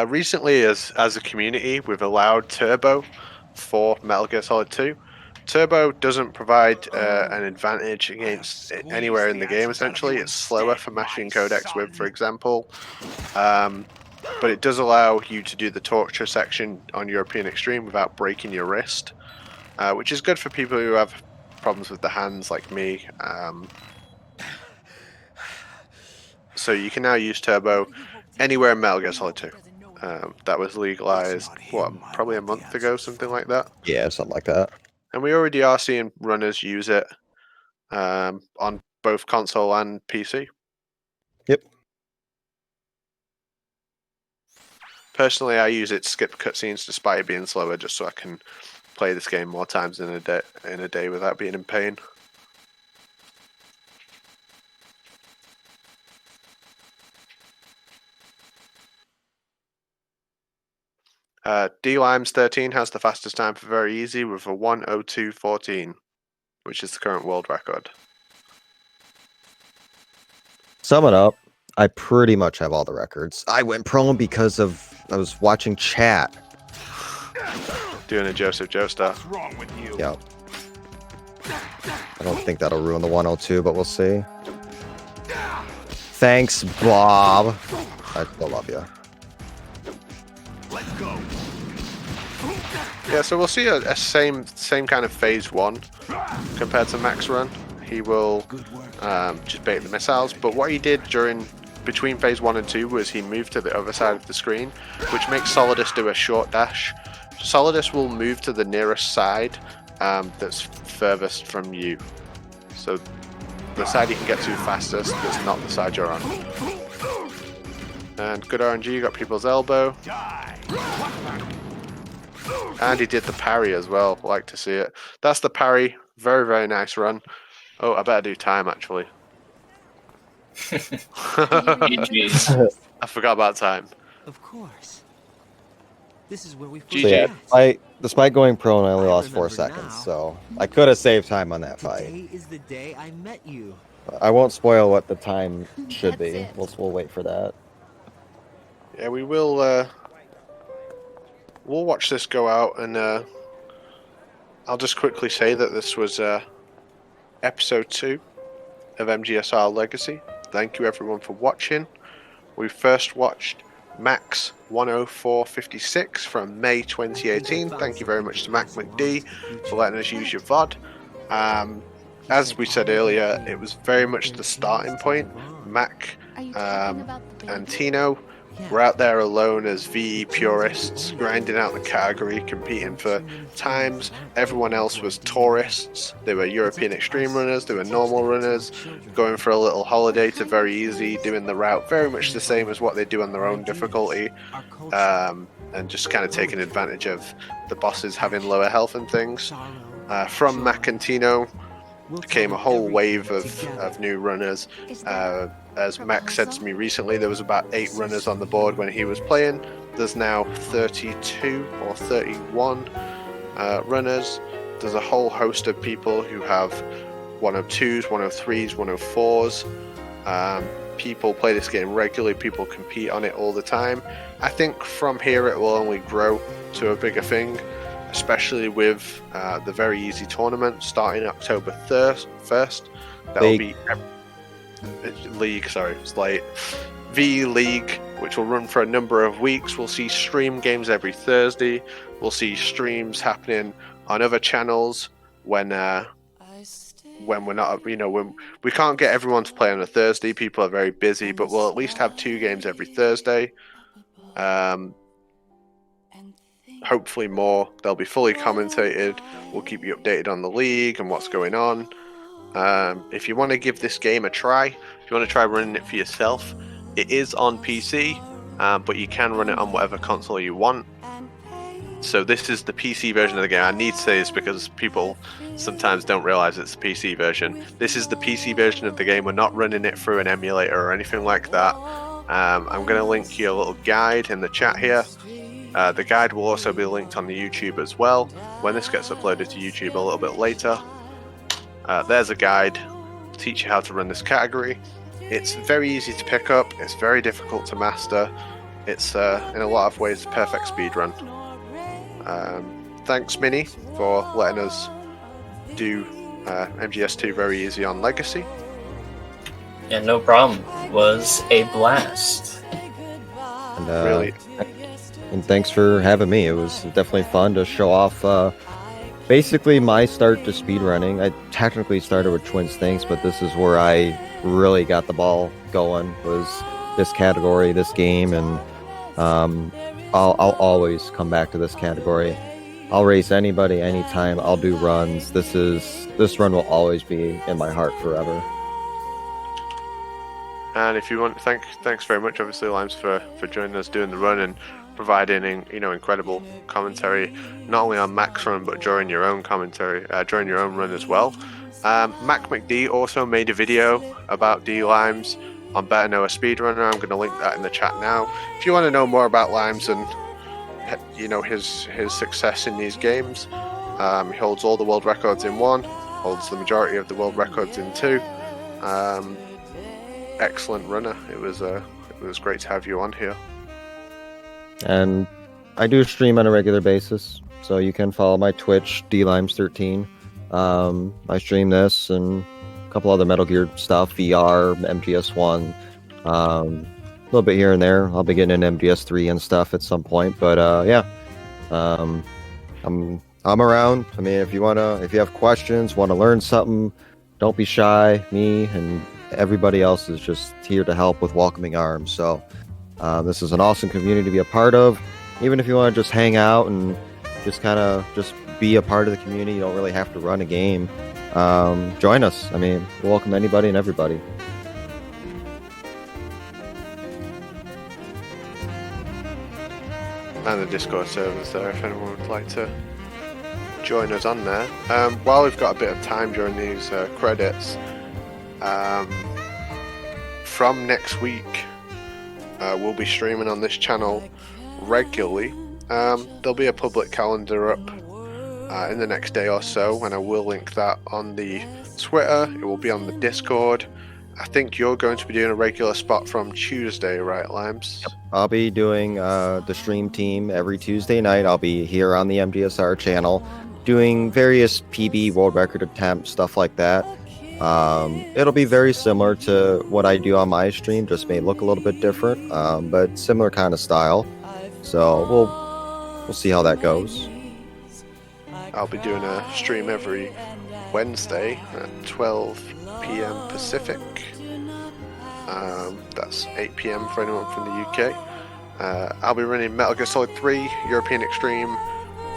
Recently, as a community, we've allowed turbo for Metal Gear Solid 2. Turbo doesn't provide an advantage against anywhere in the game. Essentially, it's slower for mashing codecs with, for example. But it does allow you to do the torture section on European Extreme without breaking your wrist, which is good for people who have problems with the hands like me. So you can now use turbo anywhere in Metal Gear Solid 2. That was legalized, probably a month ago, something like that. Yeah, something like that. And we already are seeing runners use it on both console and PC. Yep. Personally, I use it to skip cutscenes despite it being slower, just so I can play this game more times in a day without being in pain. dlimes13 has the fastest time for very easy with a 1:02:14, which is the current world record. Sum it up, I pretty much have all the records. I went prone because I was watching chat. Doing a Joseph Joestar. What's wrong with you? Yeah. I don't think that'll ruin the 102, but we'll see. Thanks, Bob. I still love you. Let's go. Yeah, so we'll see a same kind of phase 1 compared to Max Run. He will just bait the missiles, but what he did between phase 1 and 2 was he moved to the other side of the screen, which makes Solidus do a short dash. Solidus will move to the nearest side that's furthest from you. So the side you can get to fastest is not the side you're on. And good RNG, you got people's elbow. And he did the parry as well, like to see it. That's the parry, very, very nice run. Oh, I better do time actually. GG's. I forgot about time. Of course. This is where we GG. So yeah, met. despite going prone, I only I lost 4 remember seconds, now. so I could have saved time on that fight. Today is the day I met you. I won't spoil what the time should That's be. it. We'll wait for that. Yeah, we will. We'll watch this go out, and I'll just quickly say that this was episode 2 of MGSR Legacy. Thank you everyone for watching. We first watched Max 10456 from May 2018. Thank you very much to Mac McD for letting us use your VOD. As we said earlier, it was very much the starting point. Mac Are you talking about the and baby? Tino were out there alone as VE purists, grinding out the category, competing for times. Everyone else was tourists. They were European extreme runners, they were normal runners, going for a little holiday to very easy, doing the route very much the same as what they do on their own difficulty, and just kind of taking advantage of the bosses having lower health and things. From Mac and Tino came a whole wave of new runners. As Max said to me recently, there was about 8 runners on the board when he was playing. There's now 32 or 31 runners. There's a whole host of people who have 102s, 103s, 104s. People play this game regularly, people compete on it all the time. I think from here it will only grow to a bigger thing, especially with the very easy tournament starting October 1st. That'll be League, sorry, it's late. VE League, which will run for a number of weeks. We'll see stream games every Thursday. We'll see streams happening on other channels when we're not, when we can't get everyone to play on a Thursday. People are very busy, but we'll at least have 2 games every Thursday. Hopefully more. They'll be fully commentated. We'll keep you updated on the league and what's going on. If you want to give this game a try, if you want to try running it for yourself, it is on PC, but you can run it on whatever console you want. So this is the PC version of the game. I need to say this because people sometimes don't realize it's the PC version. This is the PC version of the game. We're not running it through an emulator or anything like that. I'm going to link you a little guide in the chat here. The guide will also be linked on the YouTube as well when this gets uploaded to YouTube a little bit later. There's a guide to teach you how to run this category. It's very easy to pick up, it's very difficult to master. It's in a lot of ways a perfect speedrun. Thanks Mini for letting us do MGS2 very easy on Legacy. Yeah, no problem. It was a blast. And, Really. And thanks for having me. It was definitely fun to show off basically my start to speedrunning. I technically started with Twin Stinks, but this is where I really got the ball going, was this category, this game, and I'll always come back to this category. I'll race anybody, anytime. I'll do runs. This run will always be in my heart forever. And if you want, thanks very much, obviously, Limes, for joining us doing the run and providing incredible commentary, not only on Mac's run but during your own commentary, during your own run as well. Mac McD also made a video about dlimes on Better Know a Speedrunner. I'm going to link that in the chat now. If you want to know more about Limes and his success in these games, he holds all the world records in 1, holds the majority of the world records in 2. Excellent runner. It was great to have you on here. And I do stream on a regular basis, so you can follow my Twitch, dlimes13. I stream this and a couple other Metal Gear stuff, VR, MGS1, a little bit here and there. I'll be getting in MGS3 and stuff at some point, but yeah, I'm around. I mean, if you have questions, want to learn something, don't be shy. Me and everybody else is just here to help with welcoming arms. So this is an awesome community to be a part of. Even if you want to just hang out and just be a part of the community, you don't really have to run a game. Join us. I mean, we'll welcome anybody and everybody. And the Discord servers there, if anyone would like to join us on there. While we've got a bit of time during these credits, from next week, we'll be streaming on this channel regularly. There'll be a public calendar up in the next day or so, and I will link that on the Twitter. It will be on the Discord. I think you're going to be doing a regular spot from Tuesday, right, Limes? Yep. I'll be doing the stream team every Tuesday night. I'll be here on the MGSR channel doing various PB world record attempts, stuff like that. It'll be very similar to what I do on my stream, just may look a little bit different, but similar kind of style. So we'll see how that goes. I'll be doing a stream every Wednesday at 12 p.m. Pacific. That's 8 p.m. for anyone from the UK. I'll be running Metal Gear Solid 3, European Extreme,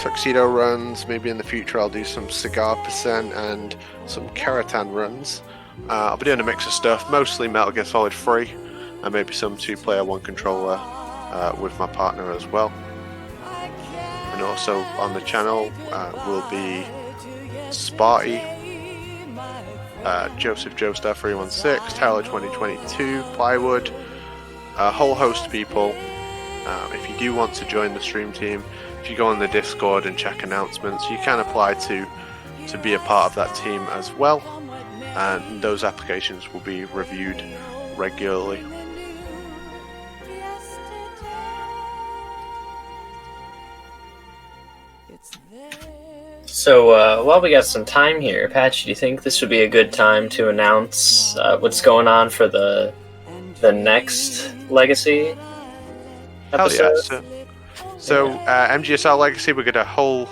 Tuxedo runs. Maybe in the future I'll do some Cigar Percent and some Keratan runs. I'll be doing a mix of stuff, mostly Metal Gear Solid 3, and maybe some 2-player 1 controller with my partner as well. And also on the channel will be Sparty, Joseph Joestar 316, Tyler 2022, Plywood, a whole host of people. If you do want to join the stream team, if you go on the Discord and check announcements, you can apply to be a part of that team as well, and those applications will be reviewed regularly. So while we got some time here, Patch, do you think this would be a good time to announce what's going on for the next Legacy episode? Hell yeah. So MGSR Legacy, we've got a whole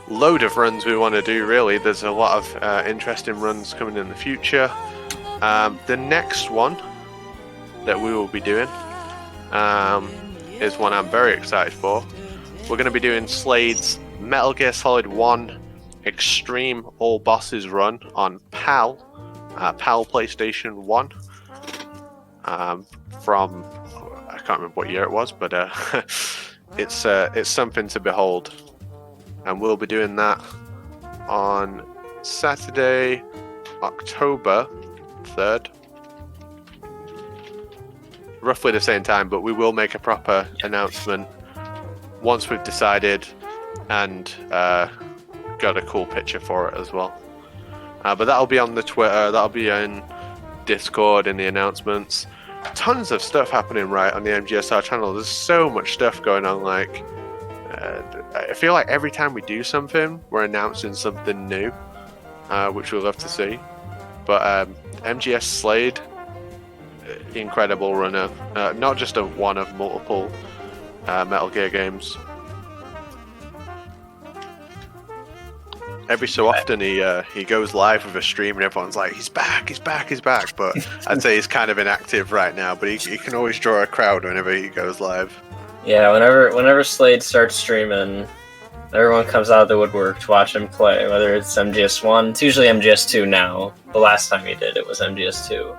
load of runs we want to do, really. There's a lot of interesting runs coming in the future. The next one that we will be doing is one I'm very excited for. We're going to be doing Slade's Metal Gear Solid 1 Extreme All Bosses run on PAL PlayStation 1 from, I can't remember what year it was, but it's something to behold. And we'll be doing that on Saturday, October 3rd. Roughly the same time, but we will make a proper announcement once we've decided and got a cool picture for it as well. But that'll be on the Twitter, that'll be in Discord, in the announcements. Tons of stuff happening right on the MGSR channel. There's so much stuff going on. Like, I feel like every time we do something, we're announcing something new, which we'll love to see. But MGS Slade, incredible runner. Not just one of multiple Metal Gear games. Every so often he goes live with a stream and everyone's like, he's back, he's back, he's back. But I'd say he's kind of inactive right now. But he can always draw a crowd whenever he goes live. Yeah, whenever Slade starts streaming, everyone comes out of the woodwork to watch him play. Whether it's MGS1, it's usually MGS2 now. The last time he did it was MGS2.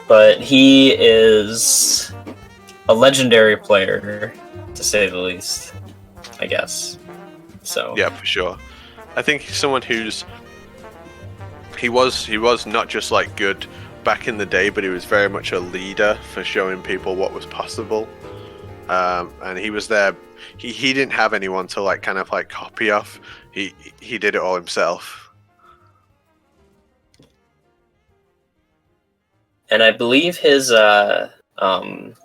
But he is a legendary player, to say the least, I guess. So Yeah, for sure. I think he's someone he was not just like good back in the day, but he was very much a leader for showing people what was possible. And he was there. He didn't have anyone to like kind of like copy off. He did it all himself. And I believe his run on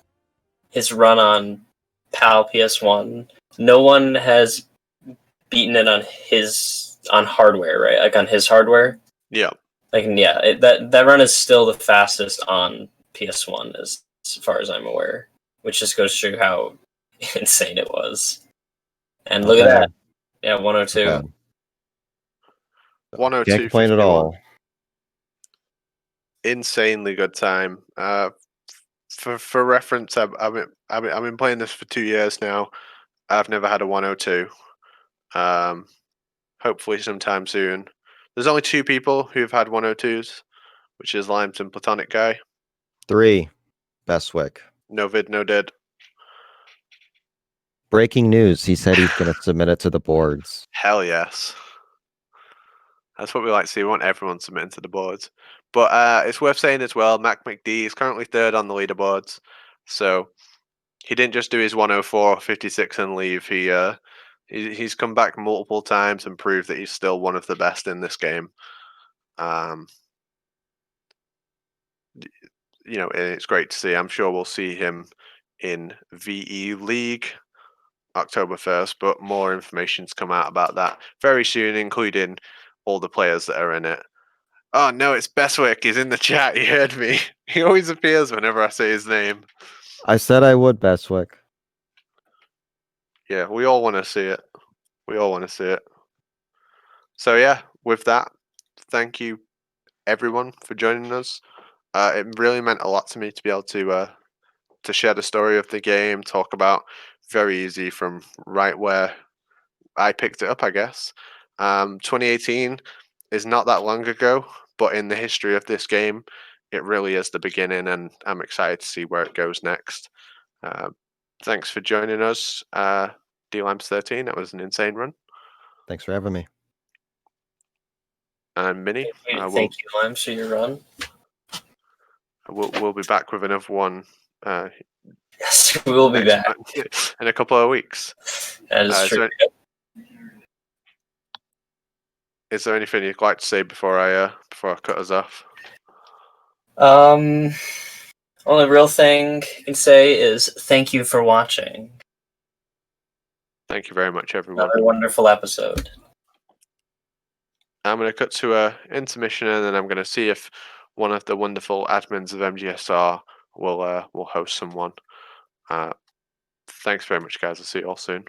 PAL PS1, no one has beaten it on hardware, right? Like on his hardware. Yeah. Like yeah, that run is still the fastest on PS1 as far as I'm aware, which just goes to show how insane it was. And look at that. Yeah, 102. Okay. 102. Can't complain at all. Insanely good time. For reference, I've been playing this for 2 years now. I've never had a 102. Hopefully sometime soon. There's only 2 people who've had 102s, which is Limes and Platonic Guy. 3, Bestwick. No vid, no dead. Breaking news. He said he's going to submit it to the boards. Hell yes. That's what we like to see. We want everyone submitting to the boards. But it's worth saying as well, Mac McD is currently 3rd on the leaderboards. So he didn't just do his 104, 56 and leave. He's come back multiple times and proved that he's still one of the best in this game. You know, and it's great to see. I'm sure we'll see him in VE League October 1st, but more information's come out about that very soon, including all the players that are in it. Oh no, it's Bestwick. He's in the chat. He heard me. He always appears whenever I say his name. I said I would, Bestwick. Yeah, we all want to see it. We all want to see it. So yeah, with that, thank you everyone for joining us. It really meant a lot to me to be able to share the story of the game, talk about very easy from right where I picked it up, I guess. 2018 is not that long ago, but in the history of this game, it really is the beginning, and I'm excited to see where it goes next. Thanks for joining us, dlimes13. That was an insane run. Thanks for having me. And Minnie, Thank you, Limes, for your run. We'll be back with another one. Yes, we will be back in a couple of weeks. That is true. Is there anything you'd like to say before I cut us off? Only real thing I can say is thank you for watching. Thank you very much, everyone. Another wonderful episode. I'm going to cut to a intermission, and then I'm going to see if one of the wonderful admins of MGSR will host someone. Thanks very much, guys. I'll see you all soon.